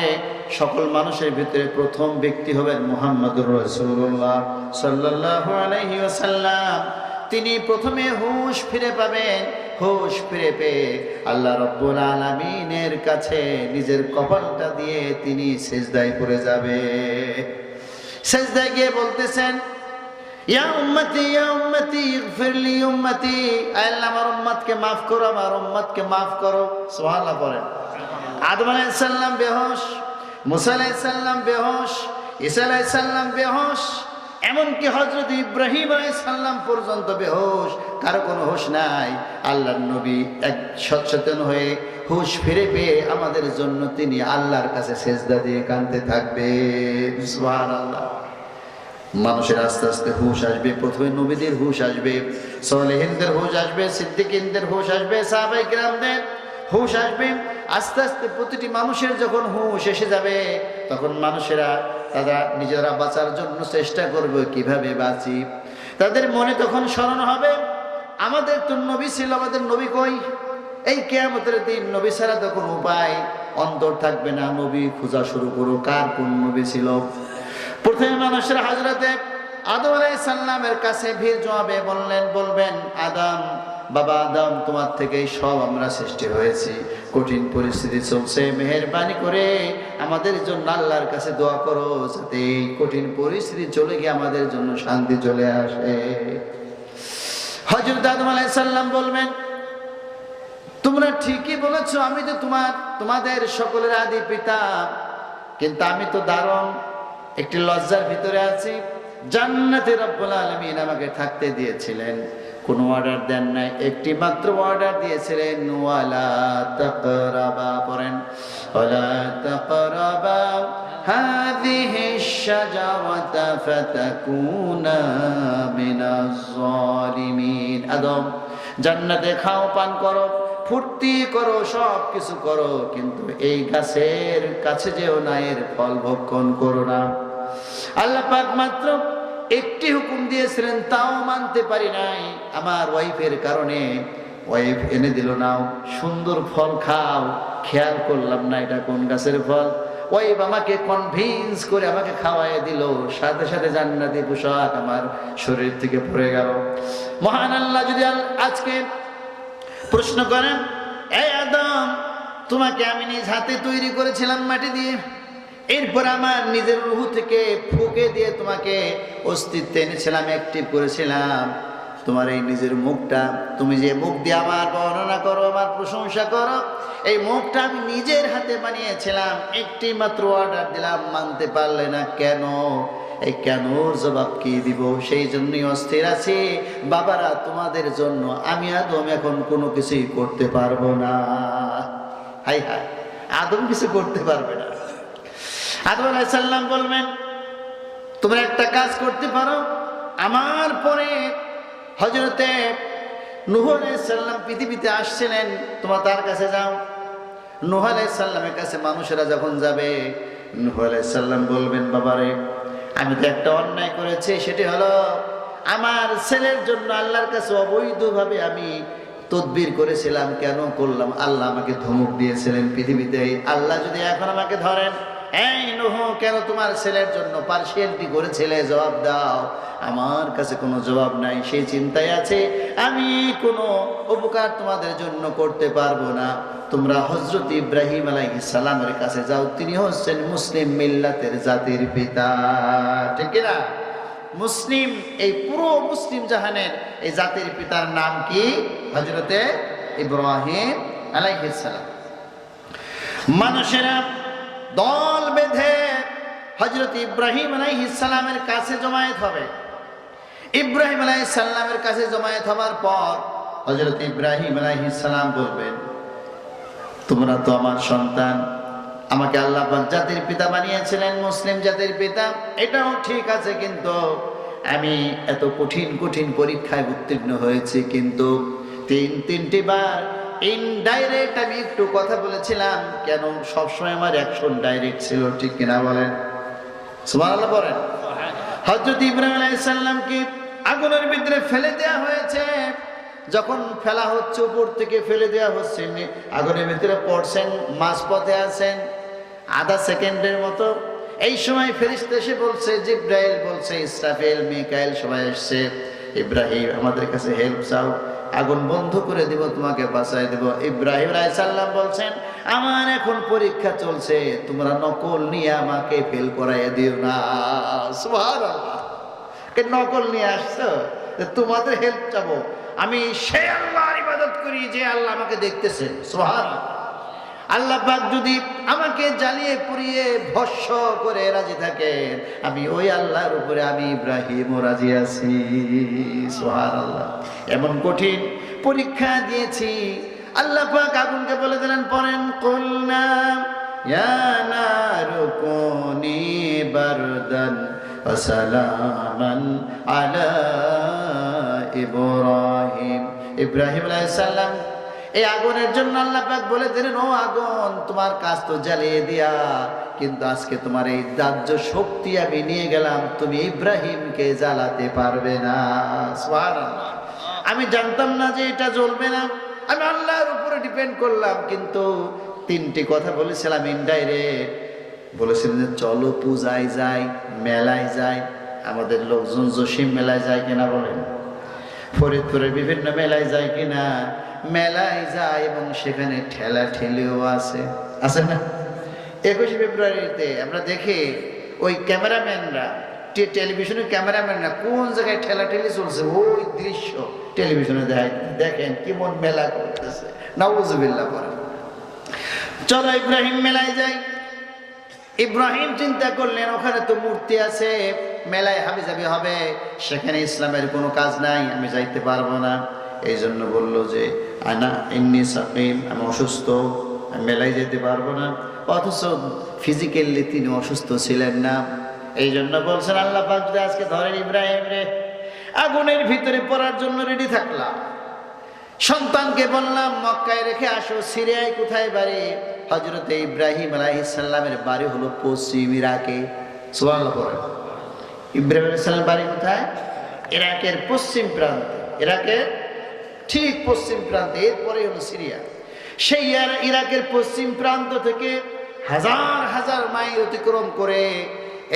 সকল মানুষের ভিতরে প্রথম ব্যক্তি হবেন মুহাম্মদুর রাসূলুল্লাহ সাল্লাল্লাহু আলাইহি ওয়াসাল্লাম। তিনি প্রথমে হুঁশ ফিরে পাবেন। হুঁশ ফিরে পেয়ে আল্লাহ রাব্বুল আলামিনের কাছে নিজের কপালটা দিয়ে তিনি সিজদায় পড়ে যাবে। সিজদায় গিয়ে বলতেছেন ইয়া উম্মতি ইয়া উম্মতি ইগফিরলি উম্মতি, আল্লাহ আমার উম্মতকে maaf করো, আমার উম্মতকে maaf করো। সুবহানাল্লাহ পড়েন। আদম আলাইহিস সালাম বেহুশ, মুসা আলাইহিস সালাম বেহুশ, ঈসা আলাইহিস সালাম বেহুশ, এমনকি হযরত ইব্রাহিম আলাইহিস সালাম পর্যন্ত বেহুশ, কারো কোনো হুঁশ নাই। আল্লাহর নবী এক সচেতন হয়ে হুঁশ ফিরে পেয়ে আমাদের জন্য তিনি আল্লাহর কাছে সিজদা দিয়ে কাঁদতে থাকবে। সুবহানাল্লাহ। মানুষের আস্তে আস্তে হুঁশ আসবে। প্রথমে নবীদের হুঁশ আসবে, সালেহিনদের হুঁশ আসবে, সিদ্দিকিনদের হুঁশ আসবে, সাহাবায়ে কিরামদের হুঁশ আসবে। আস্তে আস্তে প্রতিটি মানুষের যখন হুঁশ এসে যাবে তখন মানুষেরা তারা নিজেরা বাঁচার জন্য চেষ্টা করবে, কিভাবে বাঁচি। তাদের মনে তখন স্মরণ হবে আমাদের তো নবী ছিল, আমাদের নবী কই? এই কিয়ামতের দিন নবী ছাড়া তখন উপায় অন্তর থাকবে না, নবী খোঁজা শুরু করো কার কোন নবী ছিল। প্রথমে মানুষেরা হযরতে আদম আলাইহিস সালামের কাছে ভিড় জমাবে, বলবেন আদম, বাবা আদম, তোমার থেকেই সব আমরা সৃষ্টি হয়েছি, কঠিন পরিস্থিতি চলছে, মেহেরবানি করে আমাদের জন্য আল্লাহর কাছে দোয়া করো যাতে এই কঠিন পরিস্থিতি চলে গিয়ে আমাদের জন্য শান্তি চলে আসে। হযরত আদম আলাইহিস সালাম বলবেন তোমরা ঠিকই বলেছো, আমি তো তোমাদের সকলের আদি পিতা, কিন্তু আমি তো দারুণ একটি লজ্জার ভিতরে আছি। জান্নাতে রব্বুল আলামিন আমাকে থাকতে দিয়েছিলেন, কোনো অর্ডার দেন নাই, একটি মাত্র অর্ডার দিয়েছিলেন ওয়ালা তাকরাবা, পড়েন ওয়ালা তাকরাবা হাযিহি শাজারাতা ফাতাকুনা মিনাজ জালিমিন। আদম, জান্নাতে খাও, পান করো, ফুর্তি করো, সব কিছু করো, কিন্তু এই গাছের কাছে যেও না, এর ফল ভক্ষণ করো না। আল্লাহ পাক মাত্র একটি হুকুম দিয়েছিলেন, তাও মানতে পারি নাই। আমার ওয়াইফের কারণে ওয়াইফ এনে দিল, নাও সুন্দর ফল খাও, খেয়াল করলাম না এটা কোন গাছের ফল। ওয়াইফ আমাকে কনভিন্স করে আমাকে খাওয়াই দিল, সাথে সাথে জান্নাতি পোশাক আমার শরীর থেকে পড়ে গেল। মহান আল্লাহ যদি আজকে প্রশ্ন করেন, এই আদম, তোমাকে আমি নিজ হাতে তৈরি করেছিলাম মাটি দিয়ে, এরপর আমার নিজের রূহ থেকে ফুঁকে দিয়ে তোমাকে অস্তিত্ব এনেছিলাম, অ্যাক্টিভ করেছিলাম। তোমার এই নিজের মুখটা, তুমি যে মুখ দিয়ে আমার বর্ণনা করো, আমার প্রশংসা করো, এই মুখটা আমি নিজের হাতে বানিয়েছিলাম, একটি মাত্র অর্ডার দিলাম, মানতে পারলে না কেন? এই কেন জবাব কি দিব? সেই জন্যই অস্থির আছি। বাবারা, তোমাদের জন্য আমি আদম এখন কোনো কিছুই করতে পারবো না। হাই হাই, আদম কিছু করতে পারবে না। আদম আলাইহিস সালাম বলবেন তোমরা একটা কাজ করতে পারো, আমার পরে হযরতে নূহ আলাইহিস সালাম পৃথিবীতে আসছিলেন, তোমরা তার কাছে যাও। নূহ আলাইহিস সালামের কাছে মানুষেরা যখন যাবে, নূহ আলাইহিস সালাম বলবেন বাবারে, আমি তো একটা অন্যায় করেছি, সেটি হলো আমার ছেলের জন্য আল্লাহর কাছে অবৈধভাবে আমি তদবির করেছিলাম। কেন করলাম? আল্লাহ আমাকে ধমক দিয়েছিলেন পৃথিবীতে। আল্লাহ যদি এখন আমাকে ধরেন, এই নূহ, কেন তোমার ছেলের জন্য পার্সিয়ালিটি করেছিলে? জবাব দাও। আমার কাছে কোনো জবাব নাই, সেই চিন্তায় আছে আমি কোনো উপকার তোমাদের জন্য করতে পারবো না। তোমরা হযরত ইব্রাহিম আলাইহিস সালামের কাছে যাও, তিনি হচ্ছেন মুসলিম মিল্লাতের জাতির পিতা। ঠিক না? মুসলিম, এই পুরো মুসলিম জাহানের এই জাতির পিতার নাম কি? হযরতে ইব্রাহিম আলাইহিস সালাম। মানুষেরা দল বেঁধে হযরত ইব্রাহিম আলাইহিস সালামের কাছে জমায়েত হবে। ইব্রাহিম আলাইহিস সালামের কাছে জমায়েত হওয়ার পর হযরত ইব্রাহিম আলাইহিস সালাম বলবেন, তোমরা তো আমার সন্তান, আমাকে আল্লাহ পাক জাতির পিতা বানিয়েছিলেন, মুসলিম জাতির পিতা, এটাও ঠিক আছে, কিন্তু আমি এত কঠিন কঠিন পরীক্ষায় উত্তীর্ণ হয়েছি, কিন্তু তিনটি বার ইনডাইরেক্ট আমি একটু কথা বলেছিলাম। কেন? সবসময় আমার অ্যাকশন ডাইরেক্ট ছিল, ঠিক কিনা বলেন? সুবহানাল্লাহ বলেন। হযরত ইব্রাহিম আলাইহিস সালামকে আগুনের ভিতরে ফেলে দেওয়া হয়েছে। যখন ফেলা হচ্ছে, উপর থেকে ফেলে দেওয়া হচ্ছে, আগুনের ভিতরে পড়ছেন, মাঝপথে আছেন আধা সেকেন্ডের মতো। এই সময় ফেরেশতা এসে বলছে, জিবরাইল বলছে, ইসরাফিল, মিকাইল সবাই এসছে, ইব্রাহিম আমাদের কাছে হেল্প চাও, আগুন বন্ধ করে দিব, তোমাকে বাঁচাই দেব। ইব্রাহিম আলাইহিস সালাম বলছেন, আমার এখন পরীক্ষা চলছে, তোমরা নকল নিয়ে আমাকে ফেল করাইয়া দিও না। সুবহানাল্লাহ, কে নকল নিয়ে আসছো? তোমাদের হেল্প চাবো। আমি সেই আল্লাহর ইবাদত করি যে আল্লাহ আমাকে দেখতেছেন। সুবহানাল্লাহ। আল্লাহ পাক যদি আমাকে জ্বালিয়ে পুড়িয়ে ভস্ম করে রাজি থাকেন, আমি ওই আল্লাহর উপরে আমি ইব্রাহিমও রাজি আছি। সুবহানাল্লাহ। এমন কঠিন পরীক্ষা দিয়েছি, আল্লাহ পাক আগুনকে বলে দিলেন, পড়েন, কুলনা ইয়া নারু কুনি বারদান ওয়া সালামান আলা ইব্রাহিম। ইব্রাহিম আলাইহিস সালাম, এই আগুনের জন্য আল্লাহ পাক বলে দিলেন, ও আগুন, তোমার কাজ তো জ্বালিয়ে দিয়া, কিন্তু আজকে তোমার এই দাহ্য শক্তি আমি নিয়ে গেলাম, তুমি ইব্রাহিমকে জ্বালাতে পারবে না। সুবহানাল্লাহ। আমি জানতাম না যে এটা জ্বলবে না, আমি আল্লাহর উপরে ডিপেন্ড করলাম, কিন্তু তিনটি কথা বলেছিলাম ইনডাইরেক্ট। বলেছিলেন যে চলো পূজায় যাই, মেলায় যাই। আমাদের লোকজন জসিম মেলায় যায় কিনা বলেন? ফরিদপুরের বিভিন্ন মেলায় যায় কিনা? মেলায় যায়, এবং সেখানে ঠেলা ঠেলিও আছে না? 21 ফেব্রুয়ারিতে আমরা দেখি ওই ক্যামেরাম্যানরা, টেলিভিশনের ক্যামেরাম্যানরা কোন জায়গায় ঠেলা ঠেলি চলছে, ওই দৃশ্য টেলিভিশনে দেখেন কেমন মেলা করতেছে। নাউজুবিল্লাহ বলেন। চলো ইব্রাহিম মেলায় যাই। ইব্রাহিম চিন্তা করলেন, ওখানে তো মূর্তি আছে, মেলায় হাবিজাবি হবে, সেখানে ইসলামের কোনো কাজ নাই, আমি যাইতে পারবো না। এই জন্য বলল যে আনা ইন্নী সাকিম, আমি অসুস্থ, আমি মেলায় যেতে পারবো না। অথচ ফিজিক্যালি তিনি অসুস্থ ছিলেন না। এই জন্য বলছেন, আল্লাহ পাক যদি আজকে ধরেন ইব্রাহিম রে, আগুনের ভিতরে পড়ার জন্য রেডি থাকলাম। সন্তানকে বললাম মক্কায় রেখে আসো। সিরিয়ায় কোথায় বাড়ি? হযরতে ইব্রাহিম আলাইহিস সালামের বাড়ি হলো পশ্চিম ইরাকে। সুবহানাল্লাহ পড়েন। ইব্রাহিম আলাইহিস সালামের বাড়ি কোথায়? ইরাকের পশ্চিম প্রান্তে, ইরাকের ঠিক পশ্চিম প্রান্তে, এরপরে হলো সিরিয়া। সেই ইরাকের পশ্চিম প্রান্ত থেকে হাজার হাজার মাইল অতিক্রম করে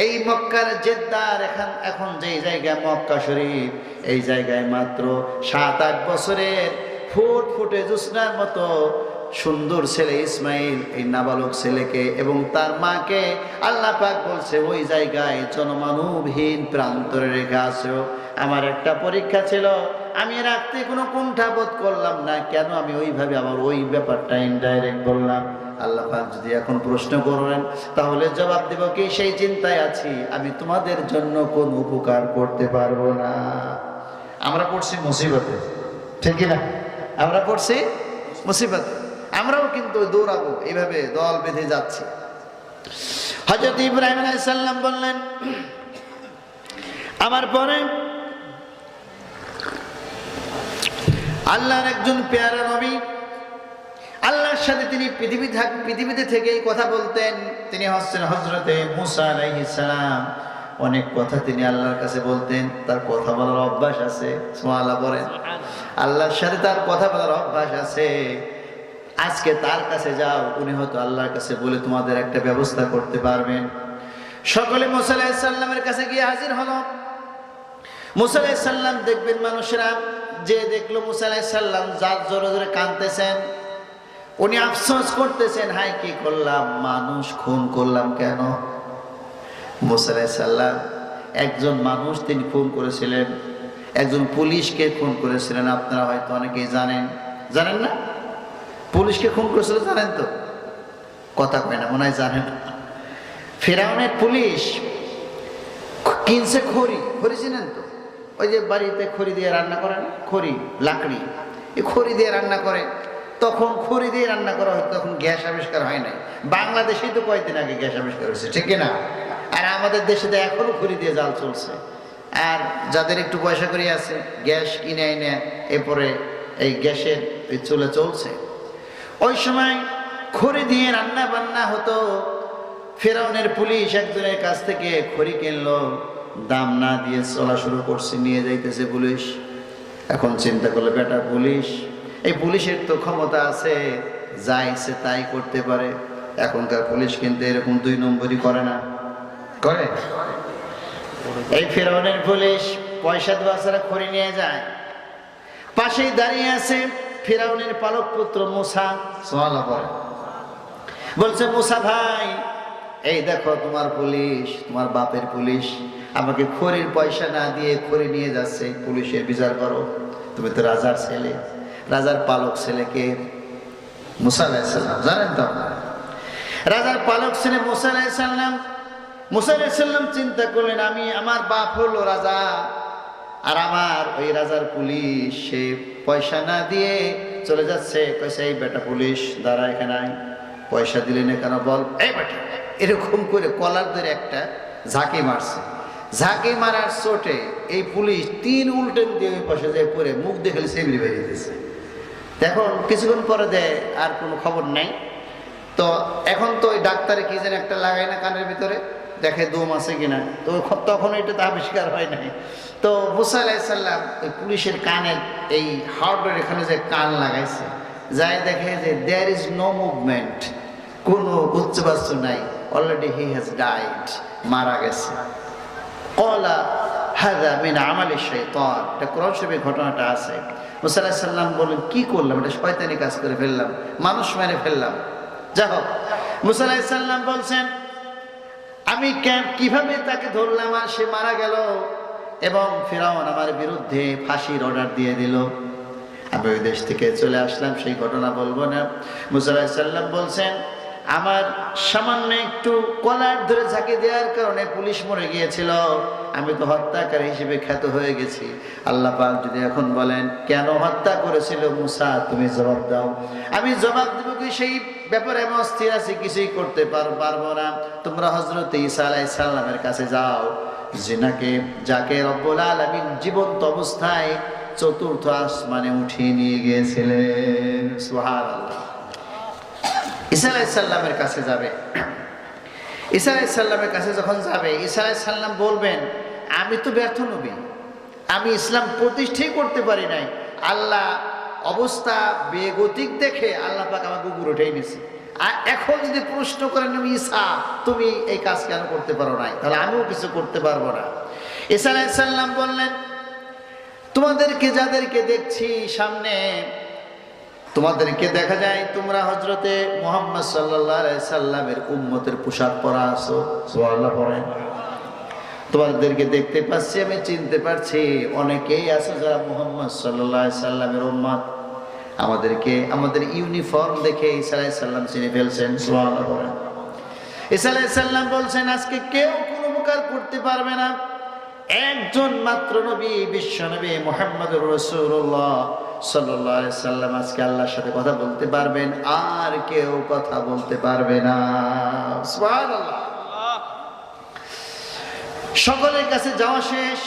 এই মক্কার জেদ্দার এখন যেই জায়গায় মক্কা শরীফ, এই জায়গায় মাত্র 7-8 বছরের ফুটফুটে জ্যোৎস্নার মতো সুন্দর ছেলে ইসমাইল, এই নাবালক ছেলেকে এবং তার মাকে আল্লাহ পাক বলছে ওই জায়গায় জনমানবহীন প্রান্তরে রেখে আসো। আমার একটা পরীক্ষা ছিল, আমি রাখতে কোনো কুণ্ঠাবোধ করলাম না। কেন আমি ওইভাবে আবার ওই ব্যাপারটা ইনডাইরেক্ট বললাম? আল্লাহ পাক যদি এখন প্রশ্ন করেন তাহলে জবাব দেব কি? সেই চিন্তায় আছি, আমি তোমাদের জন্য কোন উপকার করতে পারবো না। আমরা পড়ছি মুসিবতে, ঠিক না? আমরা পড়ছি মুসিবতে, আমরাও কিন্তু দৌড়াবো, এইভাবে দল বেঁধে যাচ্ছি। হযরত ইব্রাহিম আলাইহিস সালাম বললেন, আমার পরে আল্লাহর একজন পেয়ারা নবী, আল্লাহর সাথে তিনি পৃথিবীতে থেকেই কথা বলতেন, তিনি হচ্ছেন হযরতে মুসা আলাইহিস সালাম। অনেক কথা তিনি আল্লাহর কাছে বলতেন, তার কথা বলার অভ্যাস আছে। সুবহানাল্লাহ বলেন। আল্লাহর সাথে তার কথা বলার অভ্যাস আছে। আজকে তার কাছে যাও, উনি হয়তো আল্লাহর কাছে বলে তোমাদের একটা ব্যবস্থা করতে পারবেন। সকলে মুসা আলাইহিস সালামের কাছে গিয়ে হাজির হলো। মুসা আলাইহিস সালাম দেখবেন মানুষেরা যে দেখলো মুসা আলাইহিস সালাম যার জোরে জোরে কাঁদতেছেন, উনি আফসোস করতেছেন, হায় কি করলাম, মানুষ খুন করলাম কেন। মুসা আলাইহিস সালাম একজন মানুষ তিনি খুন করেছিলেন, একজন পুলিশকে খুন করেছিলেন। আপনারা হয়তো অনেকেই জানেন, জানেন না? পুলিশকে খুন করেছিল জানেন তো? কথা কয় না, মনে হয় জানেন। ফিরআউনের পুলিশ কিনছে খড়ি, খড়ি চিনেন তো? ওই যে বাড়িতে খড়ি দিয়ে রান্না করে না, খড়ি লাকড়ি, এই খড়ি দিয়ে রান্না করে। তখন খড়ি দিয়ে রান্না করা হয়, তখন গ্যাস আবিষ্কার হয় নাই। বাংলাদেশেই তো কয়েকদিন আগে গ্যাস আবিষ্কার হয়েছে, ঠিক না? আর আমাদের দেশে তো এখনো খড়ি দিয়ে জাল চলছে। আর যাদের একটু পয়সা করে আছে, গ্যাস কিনে এনে এরপরে এই গ্যাসের এই চুলা চলছে। ওই সময় খড়ি দিয়ে রান্না বান্না হতো। ফিরআউনের পুলিশ একজনের কাছ থেকে খড়ি কিনলো, দাম না দিয়ে চলা শুরু করছে, নিয়ে যাইতেছে পুলিশ। এখন চিন্তা করলো, বেটা পুলিশ, এই পুলিশের তো ক্ষমতা আছে, যা ইচ্ছে তাই করতে পারে। এখনকার পুলিশ কিন্তু এরকম 2 নম্বরই করে না, করে? এই ফিরআউনের পুলিশ পয়সা দেওয়া ছাড়া খড়ি নিয়ে যায়। পাশেই দাঁড়িয়ে আছে ফিরআউনের পালক পুত্র মুসা। সুবহানাল্লাহ পড়ে। বলছে, মুসা ভাই, এই দেখো তোমার পুলিশ, তোমার বাপের পুলিশ আমাকে খড়ির পয়সা না দিয়ে খড়ি নিয়ে যাচ্ছে, পুলিশের বিচার করো। তুমি তো রাজার ছেলে, রাজার পালক ছেলেকে মুসা আলাইহিস সালাম জানেন তো? রাজার পালক ছেলে মুসা আলাইহিস সালাম। মুসা আলাইহিস সালাম চিন্তা করলেন, আমি, আমার বাপ হলো রাজা, আর আমার ওই রাজার পুলিশ সে পয়সা না দিয়ে চলে যাচ্ছে। কইছে, এই বেটা পুলিশ দাঁড়া এখানে, পয়সা দিলে না কেন বল। এই বেটা, এরকম করে কলার ধরে একটা ঝাঁকি মারছে। ঝাঁকি মারার চোটে এই পুলিশ 3 উল্টেন দিয়ে ওই পাশে যায় পরে মুখ দেখে সেমরি বেরিয়ে দিতেছে। এখন কিছুক্ষণ পরে দেয়, আর কোনো খবর নাই। তো এখন তো ওই ডাক্তারে কি যেন একটা লাগায় না কানের ভিতরে, দেখে দম আছে কিনা। তো তখন এটা তো আবিষ্কার হয় নাই। তো মুসা আলাইহিস সালাম ওই পুলিশের কানের এই হার্টের এখানে যে কান লাগাইছে, যাই দেখে যে দেয়ার ইজ নো মুভমেন্ট, কোনো উচ্চবাস্তু নাই, অলরেডি হি হ্যাজ ডাইড, মারা গেছে। ক্বালা হাযা মিন আমালি শাইতান, এটা কোরআন শরীফে ঘটনাটা আছে। মুসা আলাইহিস সালাম বলেন, কি করলাম, এটা শয়তানি কাজ করে ফেললাম, মানুষ মেরে ফেললাম। যাই হোক, মুসা আলাইহিস সালাম বলছেন, আমি কিভাবে তাকে ধরলাম আর সে মারা গেল, এবং ফিরআউন আমার বিরুদ্ধে ফাঁসির অর্ডার দিয়ে দিল। আমি ওই দেশ থেকে চলে আসলাম, সেই ঘটনা বলবো না। মুসা আলাইহিস সালাম বলছেন, আমার সামান্য একটু কলার ধরে ঝাঁকি দেওয়ার কারণে পুলিশ মরে গিয়েছিল, আমি তো হত্যাকারী হিসেবে খ্যাত হয়ে গেছি। আল্লাহ পাক যদি এখন বলেন, কেন হত্যা করেছিল মুসা, তুমি জবাব দাও। আমি জবাব দেবো কি, সেই ব্যাপারে আমি অস্থির আছি, কিছুই করতে পারবো না। তোমরা হযরত ঈসা আলাইহিস সালামের কাছে যাও, যিনাকে, যাকে রব্বুল আলামিন জীবন্ত অবস্থায় 4র্থ আসমানে উঠিয়ে নিয়ে গিয়েছিলেন। সুবহানাল্লাহ। ঈসা আলাইহিস সালামের কাছে যাবে। ঈসা আলাইহিস সালামের কাছে যখন যাবে, ঈসা আলাইহিস সালাম বলবেন, আমি তো ব্যর্থ নবী, আমি ইসলাম প্রতিষ্ঠাই করতে পারি নাই। আল্লাহ অবস্থা বেগতিক দেখে আল্লাহ পাক আমাকে উপরে উঠেই নিয়েছে। আর এখন যদি প্রশ্ন করেন, ঈসা তুমি এই কাজ কেন করতে পারো নাই, তাহলে আমিও কিছু করতে পারবো না। ঈসা আলাইহিস সালাম বললেন, তোমাদেরকে যাদেরকে দেখছি সামনে, তোমাদেরকে দেখা যায় তোমরা হযরতে মুহাম্মদ সাল্লাল্লাহু আলাইহি সাল্লামের উম্মতের পোশাক পরা আছো। সুবহানাল্লাহ পড়েন। তোমাদেরকে দেখতে পাচ্ছি, আমি চিনতে পারছি, অনেকেই আছে যারা মুহাম্মদ সাল্লাল্লাহু আলাইহি সাল্লামের উম্মত। আমাদেরকে আমাদের ইউনিফর্ম দেখে ঈসা আলাইহিস সালাম চিনে ফেলছেন। সুবহানাল্লাহ পড়েন। ঈসা আলাইহিস সালাম বলছেন, আজকে কেউ কোনো উপকার করতে পারবে না, একজন মাত্র নবী, বিশ্ব নবী মুহাম্মদুর রাসূলুল্লাহ সাল্লাল্লাহু আলাইহি সাল্লাম আজকে আল্লাহর সাথে কথা বলতে পারবেন, আর কেউ কথা বলতে পারবে না। সুবহানাল্লাহ। সকলের কাছে যাওয়া শেষ,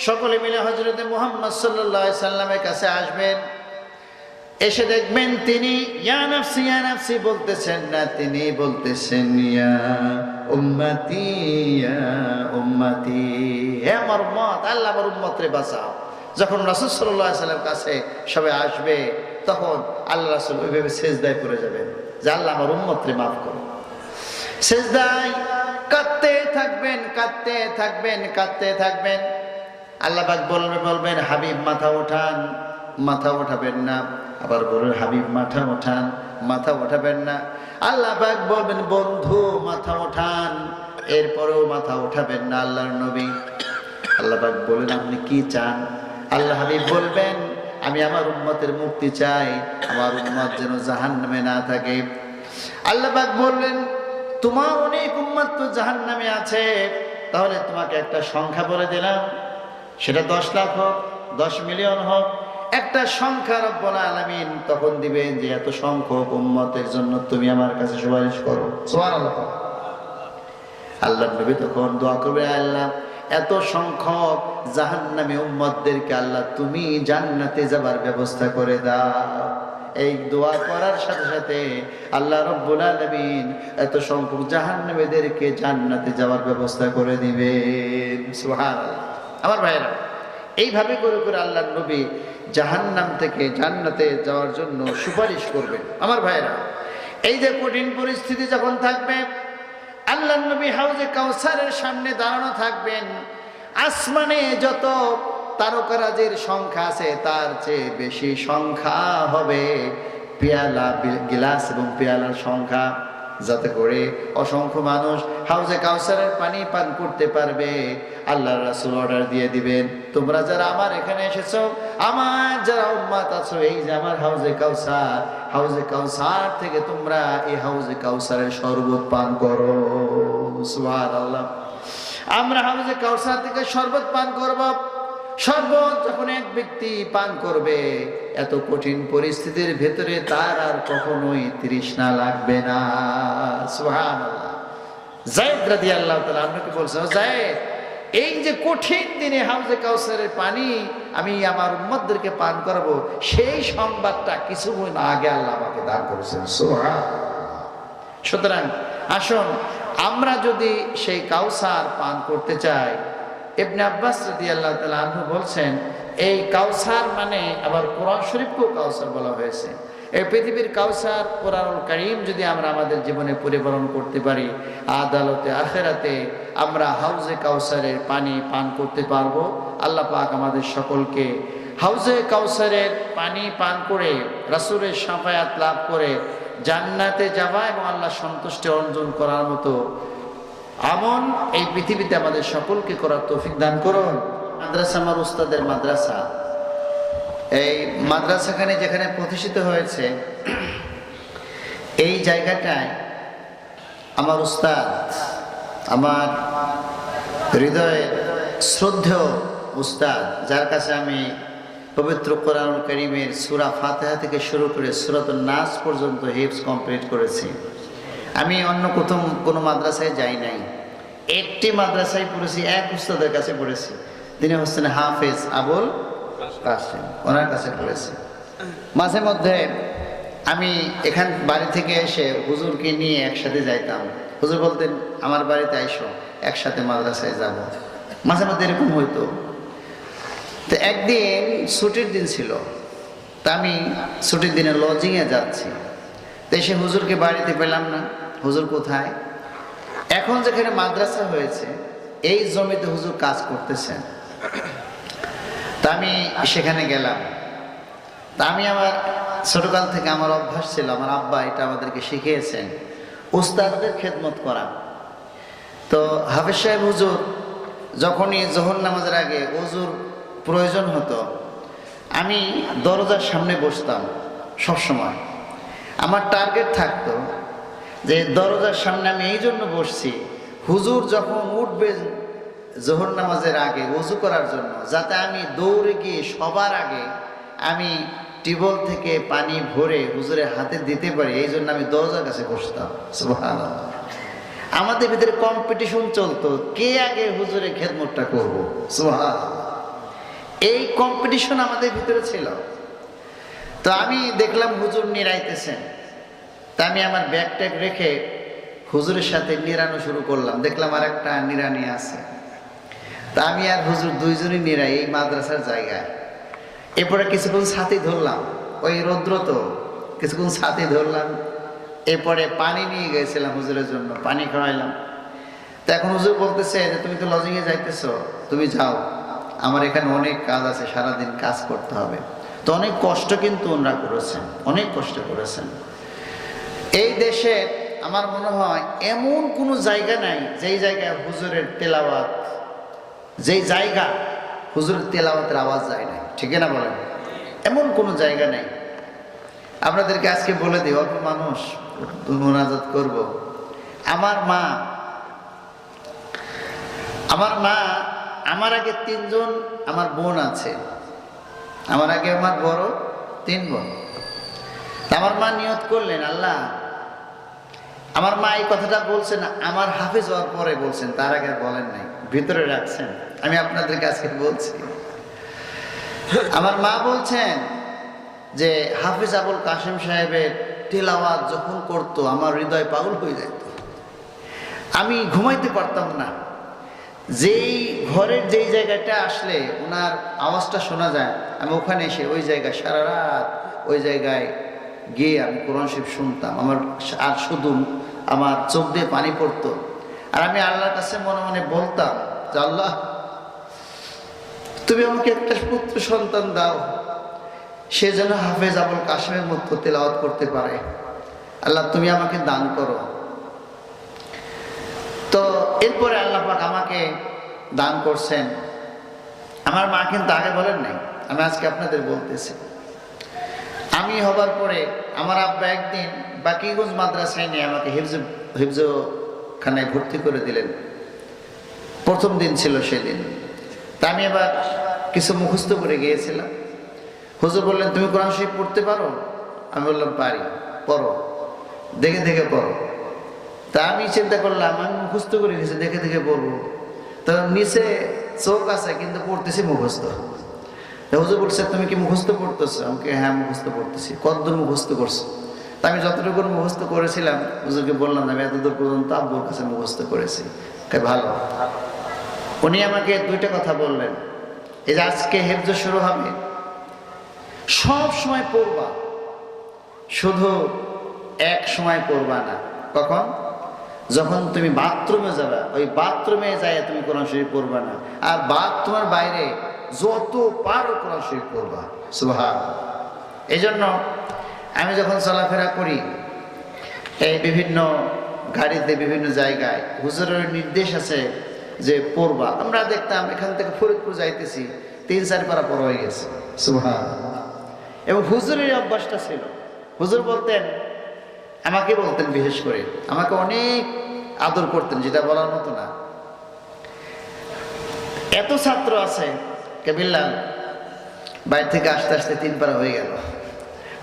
সকলে মিলে হযরতে মুহাম্মদ সাল্লাল্লাহু আলাইহি সাল্লামের কাছে আসবেন। এসে দেখবেন তিনি ইয়া নাফসি বলতেছেন না, তিনি বলতেছেন ইয়া উম্মতি, হে আমার উম্মত, আল্লাহ আমার উম্মতরে বাঁচাও। যখন রাসূল সাল্লাল্লাহু আলাইহি সাল্লামের কাছে সবাই আসবে, তখন আল্লাহ রাসূল ওইভাবে সেজদায় পড়ে যাবেন যে আল্লাহ আমার উম্মতকে মাফ করো। সেজদায় কাঁদতে থাকবেন, কাঁদতে থাকবেন, কাঁদতে থাকবেন। আল্লাহ পাক বলবেন হাবিব মাথা ওঠান, মাথা ওঠাবেন না। আবার বলবেন হাবিব মাথা ওঠান, মাথা ওঠাবেন না। আল্লাহ পাক বলবেন বন্ধু মাথা ওঠান, এরপরেও মাথা ওঠাবেন না আল্লাহর নবী। আল্লাহ পাক বলেন আপনি কি চান? আল্লাহ হাবিব বলবেন আমি আমার উম্মতের মুক্তি চাই, আমার উম্মত যেন জাহান্নামে না থাকে। আল্লাহ পাক বললেন তোমার অনেক উম্মত তো জাহান্নামে আছে, তাহলে তোমাকে একটা সংখ্যা বলে দিলাম, সেটা 10 লাখ হোক 10 মিলিয়ন হোক, একটা সংখ্যা রব্বুল আলামিন তখন দিবেন যে এত সংখ্যক উম্মতের জন্য তুমি আমার কাছে সুপারিশ করো। সুবহানাল্লাহ। আল্লাহর নবী তখন দোয়া করবে আল্লাহ এত সংখ্যক জাহান্নামী উম্মতদেরকে আল্লাহ তুমি জান্নাতে যাবার ব্যবস্থা করে দাও। এই দোয়া করার সাথে সাথে আল্লাহ রাব্বুল আলামিন এত সংখ্যক জাহান্নামীদেরকে জান্নাতে যাওয়ার ব্যবস্থা করে দিবেন। সুবহানাল্লাহ। আমার ভাইরা, এইভাবে করে করে আল্লাহর নবী জাহান্নাম থেকে জান্নাতে যাওয়ার জন্য সুপারিশ করবেন। আমার ভাইরা, এই যে কঠিন পরিস্থিতি যখন থাকবে, আল্লাহর নবী হাউজে কাউসারের সামনে দাঁড়ানো থাকবেন। আসমানে যত তারকারাজির সংখ্যা আছে তার চেয়ে বেশি সংখ্যা হবে পেয়ালা, গিলাস এবং পেয়ালার সংখ্যা, যাতে করে অসংখ্য মানুষ হাউজে কাউসারের পানি পান করতে পারবে। আল্লাহর রাসূল অর্ডার দিয়ে দিবেন তোমরা যারা আমার এখানে এসেছো, আমার যারা উম্মত আছো, এই যে আমার হাউজে কাউসার, হাউজে কাউসার থেকে তোমরা এই হাউজে কাউসারের শরবত পান করো। সুবহানাল্লাহ। আমরা হাউজে কাউসার থেকে শরবত পান করব। শরবত যখন এক ব্যক্তি পান করবে, এত কঠিন পরিস্থিতির ভেতরে তার আর কখনোই তৃষ্ণা লাগবে না। সুবহানাল্লাহ। যায়েদ রাদিয়াল্লাহু তাআলা আপনাকে বলছেন, যায়েদ এই যে কঠিন দিনে হাউজে কাউসারের পানি আমি আমার উম্মতদেরকে পান করাবো, সেই সংবাদটা কিছুক্ষণ আগে আল্লাহ আমাকে দান করেছেন। সুবহানাল্লাহ। সুতরাং আসুন আমরা যদি সেই কাউসার পান করতে চাই, ইবনে আব্বাস রাদিয়াল্লাহু তাআলা আনহু বলছেন এই কাউসার মানে আবার কোরআন শরীফকেও কাউসার বলা হয়েছে। এই পৃথিবীর কাউসার কোরআনুল কারীম যদি আমরা আমাদের জীবনে পরিপালন করতে পারি, আদালতে আখিরাতে আমরা হাউজে কাউসারের পানি পান করতে পারবো। আল্লাহ পাক আমাদের সকলকে হাউজে কাউসারের পানি পান করে রাসূলের শাফায়াত লাভ করে জান্নাতে যাওয়া এবং আল্লাহ সন্তুষ্টি অর্জন করার মতো আমল এই পৃথিবীতে আমাদের সকলকে করার তৌফিক দান করুন। মাদ্রাসা আমার উস্তাদের মাদ্রাসা, এই মাদ্রাসাখানে যেখানে প্রতিষ্ঠিত হয়েছে এই জায়গাটায় আমার উস্তাদ, আমার হৃদয়ের শ্রদ্ধেয় উস্তাদ, যার কাছে আমি পবিত্র কোরআনুল কারীমের সূরা ফাতিহা থেকে শুরু করে সূরাতুন নাস পর্যন্ত হিফজ কমপ্লিট করেছি। আমি অন্য কোনো মাদ্রাসায় যাই নাই, একটি মাদ্রাসায় পড়েছি, এক উস্তাদের কাছে পড়েছি, তিনি হচ্ছেন হাফেজ আবুল কাসেম, ওনার কাছে পড়েছি। মাঝে মধ্যে আমি এখান বাড়ি থেকে এসে হুজুরকে নিয়ে একসাথে যাইতাম। হুজুর বলতেন আমার বাড়িতে আইসো, একসাথে মাদ্রাসায় যাব। মাঝে মধ্যে এরকম হইতো। তো একদিন ছুটির দিন ছিল, তা আমি ছুটির দিনে লজিংয়ে যাচ্ছি, তো এসে হুজুরকে বাড়িতে পেলাম না। হুজুর কোথায়? এখন যেখানে মাদ্রাসা হয়েছে এই জমিতে হুজুর কাজ করতেছেন। তা আমি সেখানে গেলাম। তা আমি আমার ছোটকাল থেকে আমার অভ্যাস ছিল, আমার আব্বা এটা আমাদেরকে শিখিয়েছেন, উস্তাদদের খেদমত করা। তো হাফেজ সাহেব হুজুর যখনই জোহর নামাজের আগে ওযুর প্রয়োজন হতো, আমি দরজার সামনে বসতাম সবসময়। আমার টার্গেট থাকতো যে দরজার সামনে আমি এই জন্য বসছি, হুজুর যখন উঠবেন জোহর নামাজের আগে ওযু করার জন্য, যাতে আমি দৌড়ে গিয়ে সবার আগে আমি টিউবওয়েল থেকে পানি ভরে হুজুরের হাতে দিতে পারি, এই জন্য আমি দরজার কাছে বসতাম। সুবহানাল্লাহ। আমাদের ভিতরে কম্পিটিশন চলতো, কে আগে হুজুরের খেদমতটা করব। সুবহানাল্লাহ। এই কম্পিটিশন আমাদের ভিতরে ছিল। তো আমি দেখলাম হুজুর নিরাইতেছেন, তা আমি আমার ব্যাগ ট্যাগ রেখে হুজুরের সাথে নিরানো শুরু করলাম। দেখলাম আর একটা নিরানি আছে, তা আমি আর হুজুর দুইজনই নিরাই এই মাদ্রাসার জায়গায়। এরপরে কিছুক্ষণ ছাতি ধরলাম, ওই রৌদ্র তো কিছুক্ষণ ছাতি ধরলাম, এরপরে পানি নিয়ে গেছিলাম হুজুরের জন্য, পানি খাওয়াইলাম। তো এখন হুজুর বলতেছে যে তুমি তো লজিংয়ে যাইতেছ, তুমি যাও, আমার এখানে অনেক কাজ আছে, সারাদিন কাজ করতে হবে। তো অনেক কষ্ট কিন্তু ওনারা করেছেন, অনেক কষ্ট করেছেন। এই দেশে আমার মনে হয় এমন কোনো জায়গা নাই যেই জায়গায় হুজুরের তেলাওয়াত, যেই জায়গা হুজুরের তেলাওয়াতের আওয়াজ যায় নাই, ঠিক না বলেন? এমন কোনো জায়গা নেই। আপনাদেরকে আজকে বলে দিই, অল্প মানুষ মোনাজাত করব। আমার মা আমার আগে 3 জন আমার বোন আছে, আমার আগে আমার বড় 3 বোন। আমার মা নিয়ত করলেন, আল্লাহ, আমার মা এই কথাটা বলছেন আমার হাফেজ হওয়ার পরে বলছেন, তার আগে বলেন নাই, ভিতরে রাখছেন। আমি আপনাদেরকে আজকে বলছি, আমার মা বলছেন যে হাফেজ আবুল কাশেম সাহেবের তেলাওয়াত যখন করতো আমার হৃদয় পাগল হয়ে যেত, আমি ঘুমাইতে পারতাম না। যেই ঘরের যেই জায়গাটা আসলে ওনার আওয়াজটা শোনা যায়, আমি ওখানে এসে ওই জায়গায় সারা রাত ওই জায়গায় গিয়ে আমি কোরআন শরীফ শুনতাম। আর শুধু আমার চোখ দিয়ে পানি পড়তো, আর আমি আল্লাহর কাছে মনে মনে বলতাম যে আল্লাহ, তুমি আমাকে একটা পুত্র সন্তান দাও, সে যেন হাফেজ আবুল কাশেমের মতো তেলাওয়াত করতে পারে। আল্লাহ, তুমি আমাকে দান করো। তো এরপরে আল্লাহ পাক আমাকে দান করছেন। আমার মা কিন্তু আগে বলেন নাই, আমি আজকে আপনাদের বলতেছি। আমি হবার পরে আমার আব্বা একদিন বাকিগঞ্জ মাদ্রাসায় নিয়ে আমাকে হিফজখানায় ভর্তি করে দিলেন। প্রথম দিন ছিল সেদিন। তা আমি এবার কিছু মুখস্থ করে গিয়েছিলাম। হুজুর বললেন, তুমি কোরআন শরীফ পড়তে পারো? আমি বললাম, পারি। পড়ো, দেখে দেখে পড়ো। তা আমি চিন্তা করলাম, আমি মুখস্থ করে গেছি, দেখে দেখে পড়বো। তো নিচে চোখ আছে কিন্তু পড়তেছি মুখস্থ। হুজুর বলছে, তুমি কি মুখস্থ পড়তেছো? আমাকে হ্যাঁ মুখস্থ পড়তেছি। কতদূর মুখস্থ করছো? তা আমি যতটুকু মুখস্থ করেছিলাম হুজুরকে বললাম, আমি এতদূর পর্যন্ত আব্বুর কাছে মুখস্থ করেছি। ভালো। উনি আমাকে 2টা কথা বললেন, এই যে আজকে হেফজ শুরু হবে, সব সময় পড়বা, শুধু এক সময় পড়বা না। কখন? যখন তুমি বাথরুমে যাবে, ওই বাথরুমে যাই তুমি কোরআন শরীফ পড়বা না। আর বাথরুমের বাইরে যত পারো কোরআন শরীফ পড়বা। সুবহানাল্লাহ। এই জন্য আমি যখন চলাফেরা করি এই বিভিন্ন গাড়িতে, বিভিন্ন জায়গায় হুজুরের নির্দেশ আছে যে পড়বা। আমরা দেখতাম এখান থেকে ফরিদপুর যাইতেছি, 3-4 পারা পড়া হয়ে গেছে। সুবহানাল্লাহ। এবং হুজুরের অভ্যাসটা ছিল, হুজুর বলতেন, আমাকে বলতেন, বিশেষ করে আমাকে অনেক আদর করতেন, যেটা বলার মতো না। এত ছাত্র আছে, কেবিল্লাল বাড়ি থেকে আসতে আসতে 3 পারা হয়ে গেল,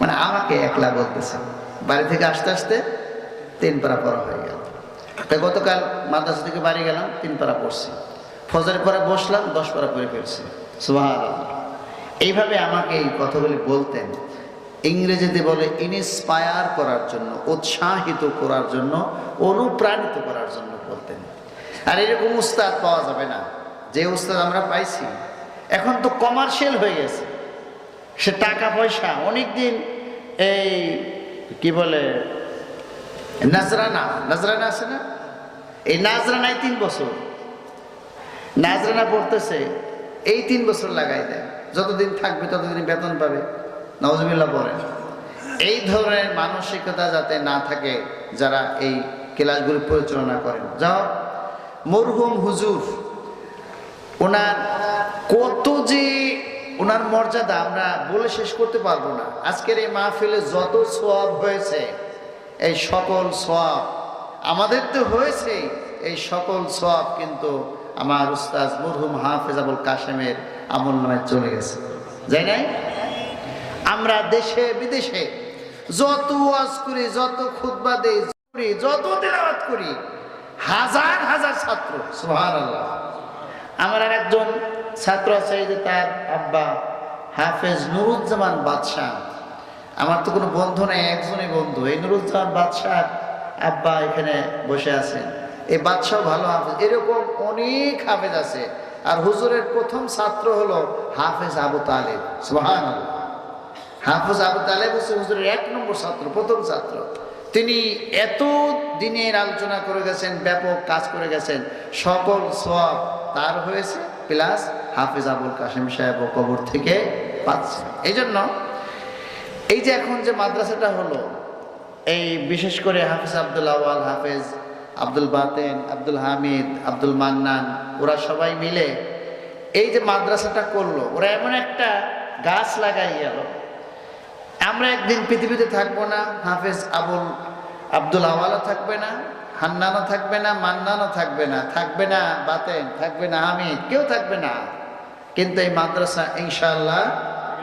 মানে আমাকে একলা বলতেছে, বাড়ি থেকে আসতে আসতে 3 পারা পড়া হয়ে গেল। তাই গতকাল মাদ্রাসা থেকে বাড়ি গেলাম, 3 পারা পড়ছি। ফজরের পরে বসলাম, 10 পারা পড়ে ফেলছি। সুবহানাল্লাহ। এইভাবে আমাকে এই কথাগুলি বলতেন। ইংরেজিতে বলে ইনস্পায়ার করার জন্য, উৎসাহিত করার জন্য, অনুপ্রাণিত করার জন্য বলতেন। আর এরকম উস্তাদ পাওয়া যাবে না যে উস্তাদ আমরা পাইছি। এখন তো কমার্শিয়াল হয়ে গেছে, সে টাকা পয়সা। অনেকদিন এই কি বলে নাজরানা আছে না, এই নাজরানায় 3 বছর নাজরানা পড়তেছে, এই 3 বছর লাগাই দেয়। যতদিন থাকবে ততদিন বেতন পাবে। নাউজুবিল্লাহ বলেন। এই ধরনের মানসিকতা যাতে না থাকে যারা এই ক্লাসগুলি পরিচালনা করেন। যাও, মরহুম হুজুর, ওনার কত যে ওনার মর্যাদা আমরা বলে শেষ করতে পারবো না। আজকের এই মাহফিলে যত সওয়াব হয়েছে, এই সকল সওয়াব আমাদের তো হয়েছে, এই সকল সওয়াব কিন্তু আমার উস্তাদ মরহুম হাফেজ আবুল কাশেমের আমল নামায় চলে গেছে, যাই নাই? আমরা দেশে বিদেশে যত ওয়াজ করি, যত খুতবা দেই, যত তেলাওয়াত করি, হাজার হাজার ছাত্র। সুবহানাল্লাহ। আমার আর একজন ছাত্র আছে, যে তার আব্বা হাফেজ নুরুজ্জামান বাদশাহ। আমার তো কোনো বন্ধু নেই, একজনই বন্ধু। এই নুরুজ্জামান বাদশাহ আব্বা এখানে বসে আছেন। এই বাদশাহ ভালো হাফেজ, এরকম অনেক হাফেজ আছে। আর হুজুরের প্রথম ছাত্র হলো হাফেজ আবু তালেব। সুবহানাল্লাহ। হাফেজ আবু তালেব হচ্ছে হুজুরের 1 নম্বর ছাত্র, প্রথম ছাত্র। তিনি এত দিনের আলোচনা করে গেছেন, ব্যাপক কাজ করে গেছেন, সকল সওয়াব তার হয়েছে, প্লাস হাফেজ আবুল কাশেম সাহেব কবর থেকে পাচ্ছে। এই জন্য এই যে এখন যে মাদ্রাসাটা হলো, এই বিশেষ করে হাফেজ আব্দুল আওয়াল, হাফেজ আব্দুল বাতেন, আব্দুল হামিদ, আব্দুল মান্নান, ওরা সবাই মিলে এই যে মাদ্রাসাটা করলো, ওরা এমন একটা গাছ লাগাই গেল। আমরা একদিন পৃথিবীতে থাকবো না, হাফেজ আব্দুল আওয়ালও থাকবে না, হান্নানও থাকবে না, মান্নানও থাকবে না, থাকবে না বাতেন, থাকবে না হামিদ, কেউ থাকবে না, কিন্তু এই মাদ্রাসা ইনশাআল্লাহ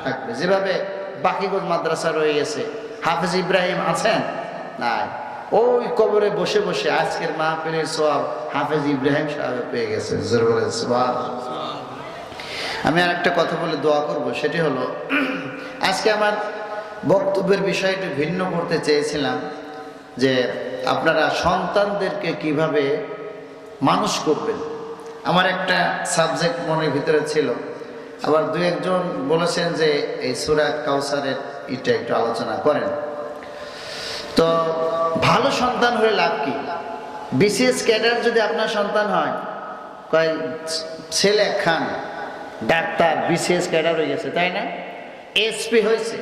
থাকবে। যেভাবে বাকিগঞ্জ মাদ্রাসা রয়ে গেছে, হাফেজ ইব্রাহিম আছেন নাই, ওই কবরে বসে বসে আজকের মাহফিলের সওয়াব হাফেজ ইব্রাহিম সাহেব পেয়ে গেছে। আমি আর একটা কথা বলে দোয়া করব, সেটি হলো আজকে আমার বক্তব্যের বিষয়টি ভিন্ন করতে চেয়েছিলাম যে আপনারা সন্তানদেরকে কিভাবে মানুষ করবেন। আমার একটা সাবজেক্ট মনের ভিতরে ছিল, আবার দু একজন বলেছেন যে এই সূরা কাউসারের এটা একটু আলোচনা করেন। তো ভালো সন্তান হলে লাভ কি? বিসিএস ক্যাডার যদি আপনার সন্তান হয়, কয় ছেলে খান ডাক্তার বিসিএস ক্যাডার হয়ে গেছে, তাই না? এসপি হয়েছে,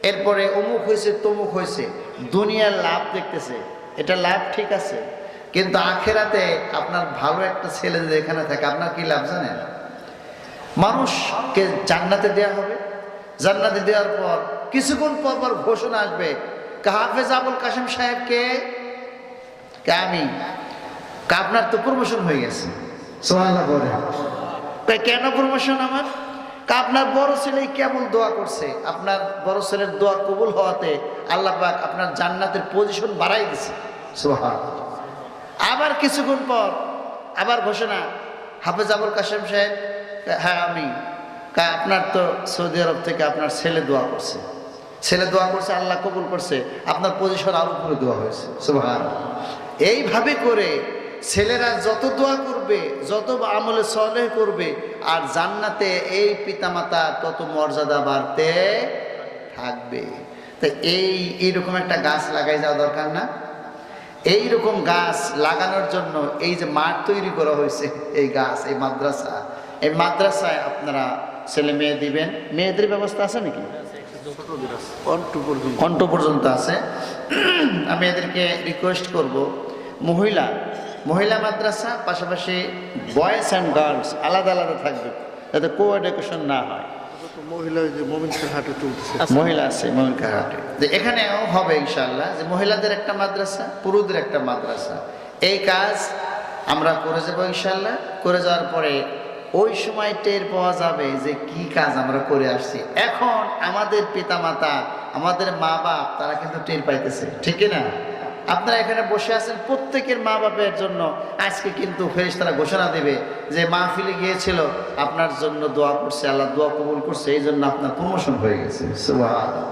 এরপরে অমুক হয়েছে, তমুক হয়েছে, দুনিয়ার লাভ দেখতেছে, এটা লাভ ঠিক আছে, কিন্তু আখেরাতে আপনার ভালো একটা ছেলে যদি এখানে থাকে, আপনার কি লাভ জানেন? মানুষকে জান্নাতে দেওয়া হবে, জান্নাতে দেওয়ার পর কিছুক্ষণ পর পর ঘোষণা আসবে, হাফেজ আবুল কাশেম সাহেবকে আমি, আপনার তো প্রমোশন হয়ে গেছে। সুবহানাল্লাহ বলে, কেন প্রমোশন আমার? আপনার বড় ছেলে কেমন দোয়া করছে, আপনার বড় ছেলের দোয়া কবুল হওয়াতে আল্লাহ পাক আপনার জান্নাতের পজিশন বাড়াই দিছে। সুবহানাল্লাহ। আবার কিছুক্ষণ পর আবার ঘোষণা, হাফেজ আবুল কাশেম সাহেব, হ্যাঁ আমি, আপনার তো সৌদি আরব থেকে আপনার ছেলে দোয়া করছে, ছেলে দোয়া করছে, আল্লাহ কবুল করছে, আপনার পজিশন আরো উপরে দোয়া হয়েছে। সুবহানাল্লাহ। এইভাবে করে ছেলেরা যত দোয়া করবে, যত আমলে সলেহ করবে, আর জান্নাতে এই পিতামাতা তত মর্যাদা বাড়তে থাকবে। তো এইরকম একটা গাছ লাগাই যাওয়া দরকার না? এইরকম গাছ লাগানোর জন্য এই যে মাঠ তৈরি করা হয়েছে, এই গাছ, এই মাদ্রাসা, এই মাদ্রাসায় আপনারা ছেলে মেয়ে দিবেন। মেয়েদের ব্যবস্থা আছে নাকি? অন্ট পর্যন্ত আছে। আমি এদেরকে রিকোয়েস্ট করব, মহিলা মাদ্রাসা, পাশাপাশি বয়েজ অ্যান্ড গার্লস আলাদা আলাদা থাকবে, যাতে কো এডুকেশন না হয়। মহিলা আছে মোমিনখার হাটে, এখানেও হবে ইনশাআল্লাহ, যে মহিলাদের একটা মাদ্রাসা, পুরুষদের একটা মাদ্রাসা। এই কাজ আমরা করে যাবো ইনশাআল্লাহ। করে যাওয়ার পরে ওই সময় টের পাওয়া যাবে যে কি কাজ আমরা করে আসছি। এখন আমাদের পিতামাতা, আমাদের মা বাপ, তারা কিন্তু টের পাইতেছে, ঠিক না? আপনারা এখানে বসে আছেন, প্রত্যেকের মা বাপের জন্য আজকে কিন্তু ফেরেশতারা ঘোষণা দেবে যে মাহফিলে গিয়েছিল, আপনার জন্য দোয়া করছে, আল্লাহ দোয়া কবুল করছে, এই জন্য আপনার প্রমোশন হয়ে গেছে। সুবহানাল্লাহ।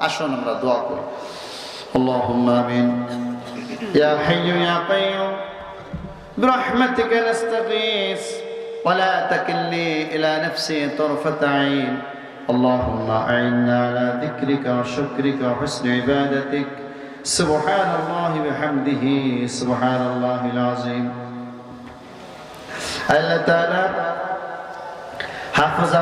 আসুন আমরা দোয়া করি। আল্লাহুম্মা আমিন। ইয়া হাইয়্যু ইয়া কাইয়্যুম বিরহমাতিকা নাস্তাগীস ওয়া লা তাকিলনি ইলা নাফসি তারফাত আইন। আল্লাহুম্মা আইন্না আলা যিকরিকা ওয়া শুকরিকা ওয়া হুসনি ইবাদাতিক। সুবহানাল্লাহি ওয়া বিহামদিহি সুবহানাল্লাহিল আযীম। আল্লাহ তাআলা হাফেজ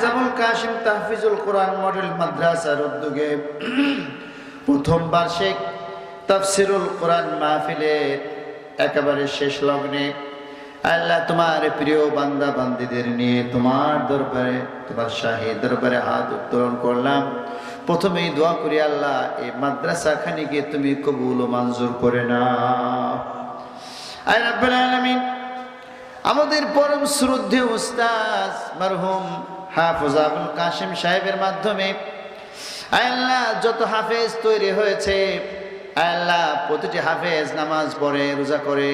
আবুল কাশেম তাহফিজুল কোরআন মডেল মাদ্রাসার উদ্যোগে প্রথম বার্ষিক তাফসিরুল কোরআন মাহফিলের একেবারে শেষ লগ্নে আল্লাহ তোমার প্রিয় বান্দা বান্দীদের নিয়ে তোমার দরবারে, তোমার শাহী দরবারে হাত উত্তোলন করলাম। প্রথমেই দোয়া করি, আল্লাহ এই মাদ্রাসা খানিকে তুমি কবুল ও মঞ্জুর করে নাও। আয় রাব্বুল আলামিন, আমাদের পরম শ্রদ্ধেয় উস্তাদ মরহুম হাফেজ আবুল কাশেম সাহেবের মাধ্যমে আয় আল্লাহ যত হাফেজ তৈরি হয়েছে, আয় আল্লাহ প্রতিটি হাফেজ নামাজ পড়ে, রোজা করে,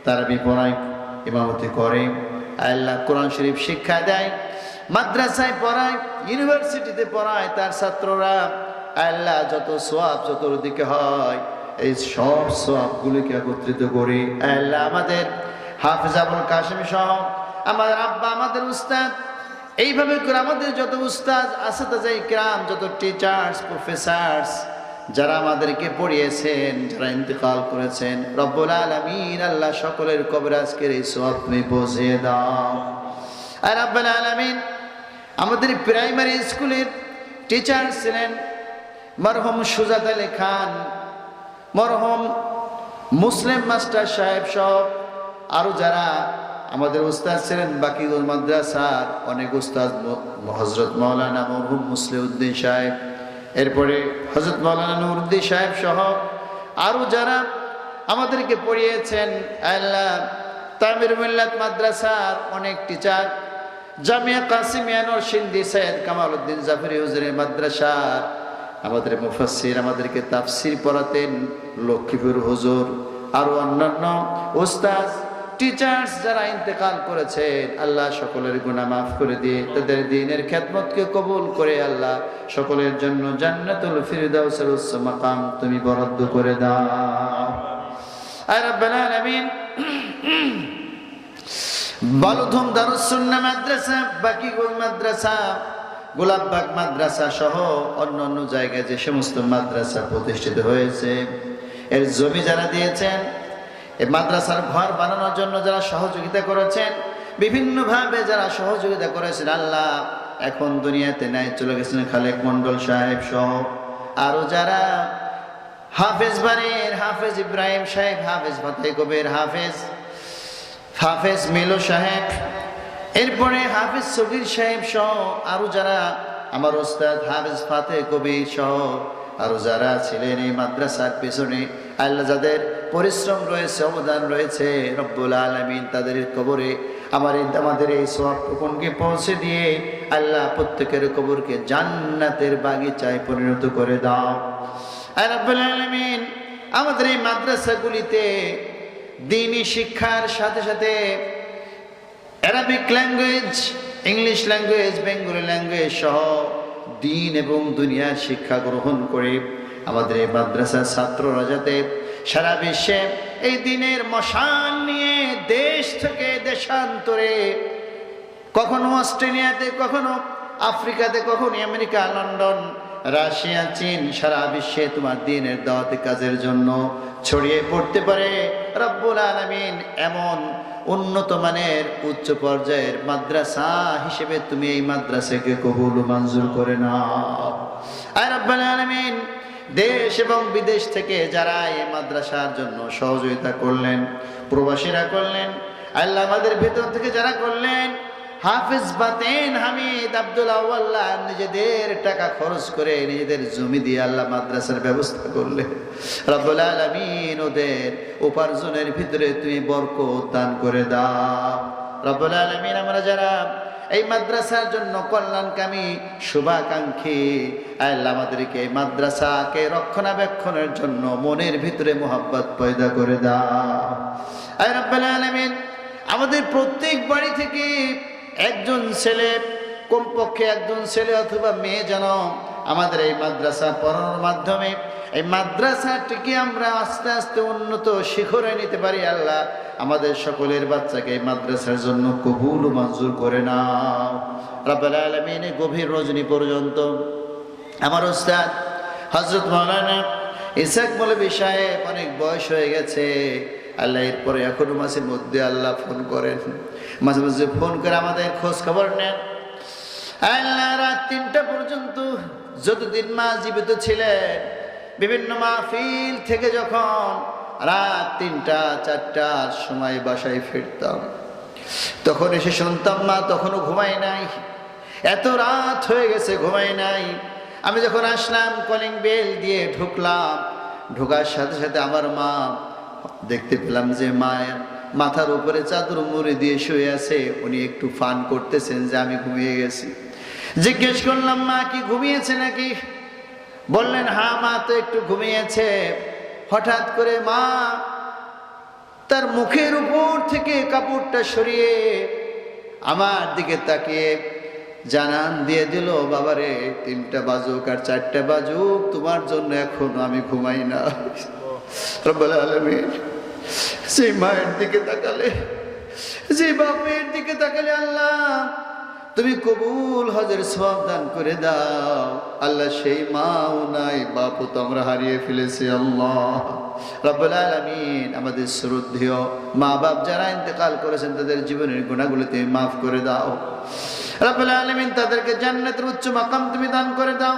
তারাবি পড়ায়, ইমামতি করে, আয় আল্লাহ কোরআন শরীফ শিক্ষা দেয়, মাদ্রাসায় পড়ায়, ইউনিভার্সিটিতে পড়ায় তার ছাত্ররা। আল্লাহ যত সওয়াব চতুর্দিকে হয়, এই সব সওয়াবগুলোকে একত্রিত করে আল্লাহ আমাদের হাফেজ আবুল কাশেম সহ আমাদের আব্বা, আমাদের উস্তাদ এইভাবে করে আমাদের যত উস্তাদ আসেতাজাই কিরাম, যত টিচার্স প্রফেসরস যারা আমাদেরকে পড়িয়েছেন, যারা ইন্তেকাল করেছেন, রব্বুল আলামিন আল্লাহ সকলের কবরে আজকের এই সওয়াব তুমি পৌঁছে দাও। আর রব্বুল আলামিন আমাদের প্রাইমারি স্কুলের টিচার ছিলেন মরহুম সুজাত আলী খান, মরহুম মুসলিম মাস্টার সাহেব সহ আরো যারা আমাদের উস্তাদ ছিলেন বাকিগুল মাদ্রাসার অনেক উস্তাদ, হযরত মাওলানা মরহুম মুসলিউদ্দিন সাহেব, এরপরে হযরত মাওলানা নুরুদ্দিন সাহেব সহ আরো যারা আমাদেরকে পড়িয়েছেন, আল্লাহ তামির মিল্লাত মাদ্রাসার অনেক টিচার, জামিয়া কাসিমিয়া নরসিংদী সৈয়দ কামালউদ্দিন জাফরি হুজুরের মাদ্রাসার আমাদের মুফাসসির, আমাদেরকে তাফসীর পড়াতেন লক্ষ্মীপুর হুজুর, আরো অন্যান্য উস্তাদ টিচার্স যারা ইন্তেকাল করেছেন, আল্লাহ সকলের গুনাহ মাফ করে দিয়ে তাদের দ্বীনের খেদমতকে কবুল করে আল্লাহ সকলের জন্য জান্নাতুল ফিরদাউসের উচ্চ মাকাম তুমি বরাদ্দ করে দাও। আর রব্বুল আলামিন বালুধম দারুস সুন্নাহ মাদ্রাসা, বাকিগুল মাদ্রাসা, গোলাপবাগ মাদ্রাসা সহ অন্যান্য জায়গায় যে সমস্ত মাদ্রাসা প্রতিষ্ঠিত হয়েছে, এর জমি যারা দিয়েছেন, এই মাদ্রাসার ঘর বানানোর জন্য যারা সহযোগিতা করেছেন, বিভিন্নভাবে যারা সহযোগিতা করেছেন, আল্লাহ এখন দুনিয়াতে নাই চলে গেছেন খালেক মন্ডল সাহেব সহ আরো যারা, হাফেজ বাড়ির হাফেজ ইব্রাহিম সাহেব, হাফেজ ফাতেহ কবির, হাফেজ মিলু সাহেব, এরপরে হাফেজ সগীর সাহেব সহ আরো যারা আমার ওস্তাদ হাফেজ ফাতেহ কবির সহ আরো যারা ছিলেন এই মাদ্রাসার পেছনে, আল্লাহ যাদের পরিশ্রম রয়েছে, অবদান রয়েছে, রব্বুল আলামিন তাদের কবরে আমাদের এই সওয়াবটুকুনকে পৌঁছে দিয়ে আল্লাহ প্রত্যেকের কবরকে জান্নাতের বাগিচায় পরিণত করে দাও। আর রব্বুল আলামিন আমাদের এই মাদ্রাসাগুলিতে দ্বীনি শিক্ষার সাথে সাথে Arabic language, English language, Bengali language সহ দ্বীন এবং দুনিয়ার শিক্ষা গ্রহণ করে আমাদের এই মাদ্রাসার ছাত্ররা যাতে সারা বিশ্বে এই দ্বীনের মশাল নিয়ে দেশ থেকে দেশান্তরে, কখনো অস্ট্রেলিয়াতে, কখনো আফ্রিকাতে, কখনো আমেরিকা, লন্ডন, রাশিয়া, চীন, সারা বিশ্বে তোমার দ্বীনের দাওয়াতি কাজের জন্য ছড়িয়ে পড়তে পারে, রব্বুল আলামিন এমন উন্নত মানের উচ্চ পর্যায়ের মাদ্রাসা হিসেবে তুমি এই মাদ্রাসাকে কবুল মঞ্জুর করে নাও। আর রব্বুল আলামিন দেশ এবং বিদেশ থেকে যারা এই মাদ্রাসার জন্য সহযোগিতা করলেন, প্রবাসীরা করলেন, আল্লাহ আমাদের ভেতর থেকে যারা করলেন, হাফেজ বাতেন হামিদ আব্দুল আউয়াল্লাহ নিজেদের টাকা খরচ করে নিজেদের জমি দিয়ে আল্লাহ মাদ্রাসার ব্যবস্থা করলেন, রব্বুল আলামিন ওদের উপার্জনের ভিতরে তুমি বরকত দান করে দাও। রব্বুল আলামিন আমরা যারা এই মাদ্রাসার জন্য কল্যাণকামী শুভাকাঙ্ক্ষী, আল্লাহ আমাদেরকে এই মাদ্রাসাকে রক্ষণাবেক্ষণের জন্য মনের ভিতরে মোহাব্বত পয়দা করে দাও। আর রব্বুল আলামিন আমাদের প্রত্যেক বাড়ি থেকে একজন ছেলে, কমপক্ষে একজন ছেলে অথবা মেয়ে যেন আমাদের এই মাদ্রাসা পড়ানোর মাধ্যমে এই মাদ্রাসাটিকে আমরা আস্তে আস্তে উন্নত শিখরে নিতে পারি। আল্লাহ আমাদের সকলের বাচ্চাকে এই মাদ্রাসার জন্য কবুল মঞ্জুর করে নাও। রব্বুল আলামিন গভীর রজনী পর্যন্ত আমার উস্তাদ হযরত মাওলানা ইসহাক মৌলভী সাহেব অনেক বয়স হয়ে গেছে, আল্লাহ এরপরে এখনো মাঝে মধ্যে আল্লাহ ফোন করেন, মাঝে মাঝে ফোন করে আমাদের খোঁজ খবর নেন। আল্লাহ রাত 3টা পর্যন্ত যতদিন মা জীবিত ছিলেন, বিভিন্ন মাহফিল থেকে যখন রাত 3টা 4টার সময় বাসায় ফিরতাম, তখন এসে শুনতাম মা তখনও ঘুমায় নাই, এত রাত হয়ে গেছে ঘুমায় নাই। আমি যখন আসলাম কলিং বেল দিয়ে ঢুকলাম, ঢোকার সাথে সাথে আমার মা দেখতে পেলাম যে মায়ের মাথার উপরে চাদর মুড়ি দিয়ে শুয়ে আছে, উনি একটু ফান করতেছেন যে আমি ঘুমিয়ে গেছি। জিজ্ঞেস করলাম মা কি ঘুমিয়েছে নাকি? বললেন হ্যাঁ মা তো একটু ঘুমিয়েছে। হঠাৎ করে মা তার মুখের উপর থেকে কাপড়টা সরিয়ে আমার দিকে তাকিয়ে জানান দিয়ে দিল, বাবারে 3টা বাজুক আর 4টা বাজুক তোমার জন্য এখনো আমি ঘুমাই না। রব্বুল আলামিন যে মায়ের দিকে তাকালে, যে বাপের দিকে তাকালে আল্লাহ তুমি কবুল হজের সওয়াব দান করে দাও। আল্লাহ সেই মাও নাই, বাপও তো আমরা হারিয়ে ফেলেছি। আল্লাহ রাব্বুল আলামিন আমাদের শ্রদ্ধেয় মা বাপ যারা ইন্তেকাল করেছেন তাদের জীবনের গুনাহগুলো তুমি মাফ করে দাও। রাব্বুল আলামিন তাদেরকে জান্নাতের উচ্চ মাকাম তুমি দান করে দাও।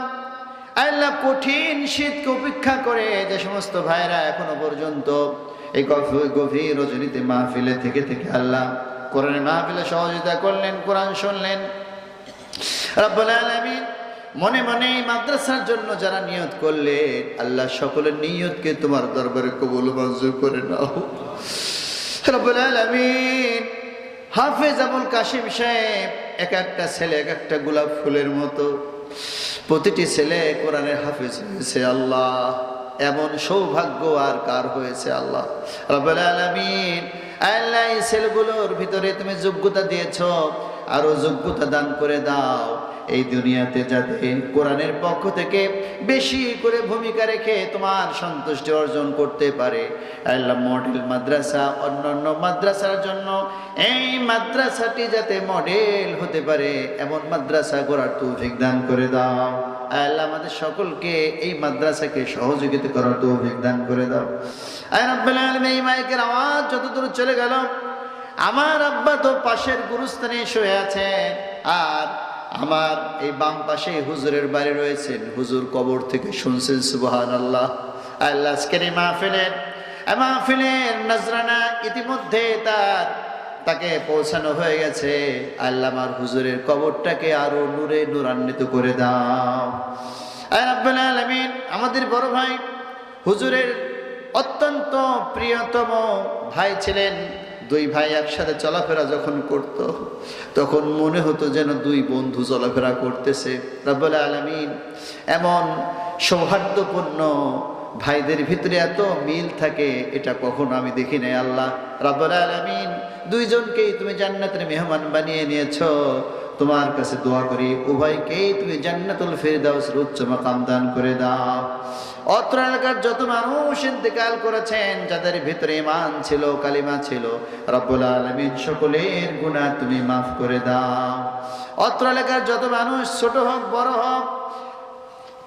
আল্লাহ কঠিন শীতকে উপেক্ষা করে যে সমস্ত ভাইরা এখনো পর্যন্ত এই গভীর রজনীতে মাহফিলে থেকে আল্লাহ কোরআনের মাহফিলে সহযোগিতা করলেন, কোরআন শুনলেন, রাব্বুল আলামিন মনে মনে মাদ্রাসার জন্য যারা নিয়ত করলেন আল্লাহ সকলের নিয়তকে তোমার দরবারে কবুল মঞ্জুর করে নাও। রাব্বুল আলামিন হাফেজ আবুল কাশিম সাহেব এক একটা ছেলে এক একটা গোলাপ ফুলের মতো, প্রতিটি ছেলে কোরআনের হাফেজ হয়েছে। আল্লাহ এমন সৌভাগ্য আর কার হয়েছে? আল্লাহ রাব্বুল আলামিন আল্লাহ এই ছেলেগুলোর ভিতরে তুমি যোগ্যতা দিয়েছো, আরো যোগ্যতা দান করে দাও। এই দুনিয়াতে যাতে কোরআনের পক্ষ থেকে বেশি করে ভূমিকা রেখে তোমার সন্তুষ্টি অর্জন করতে পারে। আল্লাহ মডেল মাদ্রাসা অন্যান্য মাদ্রাসার জন্য এই মাদ্রাসাটি যাতে মডেল হতে পারে এমন মাদ্রাসা গড়ার তৌফিক দান করে দাও। আল্লাহ আমাদের সকলকে এই মাদ্রাসাকে সহযোগিতা করার তৌফিক দান করে দাও। আয় রাব্বুল আলামিন এই মাইকের আওয়াজ যতদূর চলে গেল, আমার আব্বা তো পাশের গুরুস্থানে শুয়ে আছেন, আর আমার এই বাম পাশে হুজুরের বাড়ি রয়েছেন। হুজুর কবর থেকে শুনছেন সুবহানাল্লাহ। আল্লাহ আজকের এই মাহফিলের নজরানা ইতিমধ্যে তাকে পৌঁছানো হয়ে গেছে। আল্লাহ আমার হুজুরের কবরটাকে আরো নূরে নূরান্বিত করে দাও। আয় রাব্বুল আলামিন আমাদের বড় ভাই হুজুরের অত্যন্ত প্রিয়তম ভাই ছিলেন। দুই ভাই একসাথে চলাফেরা যখন করত তখন মনে হতো যেন দুই বন্ধু চলাফেরা করতেছে। রাব্বুল আলামিন এমন সৌহার্দ্যপূর্ণ ভাইদের ভিতরে এত মিল থাকে এটা কখনো আমি দেখি নাই। আল্লাহ রাব্বুল আলামিন দুইজনকেই তুমি জান্নাতের মেহমান বানিয়ে নিয়েছো। তোমার কাছে দোয়া করি উভয়কেই তুমি জান্নাতুল ফেরদাউসের উচ্চ মাকাম দান করে দাও। অত্র এলাকার যত মানুষ ইন্তেকাল করেছেন যাদের ভিতরে ঈমান ছিল, কালিমা ছিল, রব্বুল আলামিন সকলের গুনাহ তুমি মাফ করে দাও। অত্র এলাকার যত মানুষ ছোট হোক বড় হোক,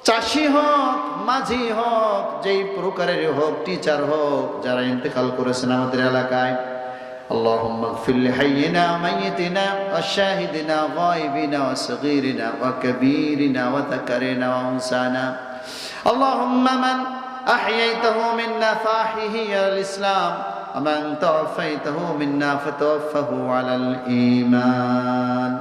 চাষি হোক মাঝি হোক, যেই প্রকারের হোক, টিচার হোক, যারা ইন্তেকাল করেছেন আমাদের এলাকায়, اللهم اغفر لحينا وميتنا وشاهدنا وغائبنا وصغيرنا وكبيرنا وذكرنا وانثانا اللهم من احييته منا فاحيه على الاسلام ومن توفيته منا فتوفه على الايمان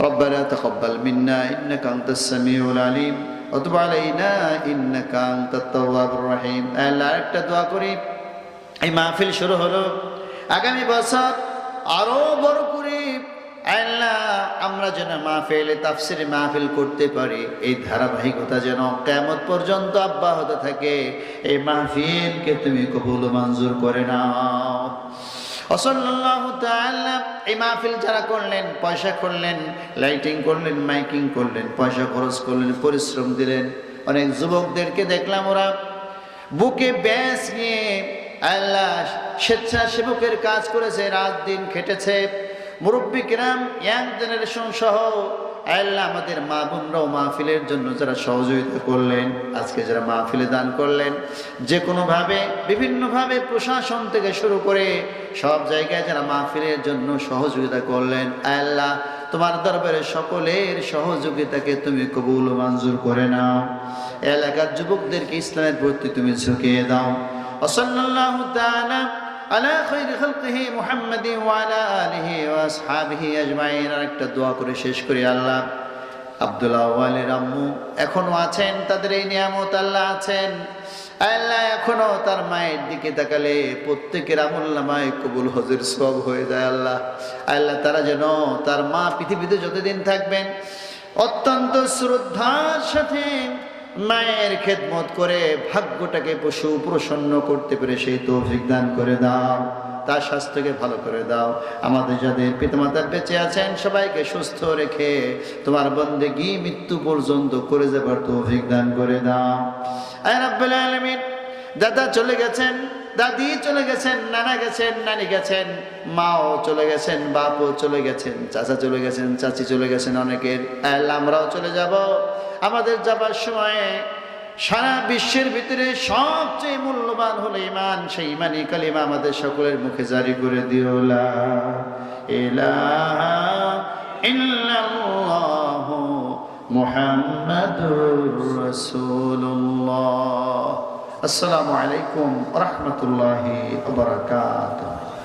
ربنا تقبل منا انك انت السميع العليم وتب علينا انك انت التواب الرحيم। আল্লাহ একটা দোয়া করি, এই মাহফিল শুরু হলো, আগামী বছর আরো বড় করে আল্লাহ আমরা যেন মাহফিলে তাফসীর মাহফিল করতে পারি। এই ধারাবাহিকতা যেন কিয়ামত পর্যন্ত অব্যাহত থাকে। এই মাহফিলকে তুমি কবুল মঞ্জুর করে নাও। সাল্লাল্লাহু তাআলা এই মাহফিল যারা করলেন, পয়সা করলেন, লাইটিং করলেন, মাইকিং করলেন, পয়সা খরচ করলেন, পরিশ্রম দিলেন। অনেক যুবকদেরকে দেখলাম ওরা বুকে ব্যাস নিয়ে আল্লাহ স্বেচ্ছাসেবকের কাজ করেছে, রাত দিন খেটেছে। মুরব্বী কিরাম, ইয়াং জেনারেশন সহ আল্লাহ আমাদের মা বোনরাও মাহফিলের জন্য যারা সহযোগিতা করলেন, আজকে যারা মাহফিলে দান করলেন, যে কোনোভাবে বিভিন্নভাবে প্রশাসন থেকে শুরু করে সব জায়গায় যারা মাহফিলের জন্য সহযোগিতা করলেন, আল্লাহ তোমার দরবারে সকলের সহযোগিতাকে তুমি কবুল মঞ্জুর করে নাও। এলাকার যুবকদেরকে ইসলামের প্রতি তুমি ঝুঁকিয়ে দাও। সাল্লাল্লাহু তাআলা আলা খায়রি খালকিহি মুহাম্মাদিন ওয়া আলা আলিহি ওয়া আসহাবিহি আজমাইন। একটা দোয়া করে শেষ করি। আল্লাহ আব্দুল্লাহ ওয়ালির আম্মু এখনো আছেন, তাদের এই নিয়ামত আল্লাহ আছেন। আল্লাহ এখনো তার মায়ের দিকে তাকালে প্রত্যেকের আমলনামায় কবুল হজের সওয়াব হয়ে যায়। আল্লাহ তারা যেন তার মা পৃথিবীতে যতদিন থাকবেন অত্যন্ত শ্রদ্ধার সাথে মায়ের খেদমত করে ভাগ্যটাকে প্রসন্ন করতে পেরে সেই তৌফিক দান করে দাও। তার স্বাস্থ্যকে ভালো করে দাও। আমাদের যাদের পিতামাতা বেঁচে আছেন সবাইকে সুস্থ রেখে তোমার বন্দেগী মৃত্যু পর্যন্ত করে যাবার তৌফিক দান করে দাও। আয় রাব্বুল আলামিন দাদা চলে গেছেন, দাদি চলে গেছেন, নানা গেছেন, নানি গেছেন, মাও চলে গেছেন, বাপও চলে গেছেন, চাচা চলে গেছেন, চাচি চলে গেছেন, অনেকের। আল্লাহ আমরাও চলে যাব। আমাদের যাবার সময়ে সারা বিশ্বের ভিতরে সবচেয়ে মূল্যবান হলো ঈমান। সেই ঈমানি কালিমা আমাদের সকলের মুখে জারি করে দিও, লা ইলাহা ইল্লাল্লাহু মুহাম্মাদুর রাসূলুল্লাহ। আসসালামু আলাইকুম ওয়া রাহমাতুল্লাহি ওয়া বারাকাতুহু।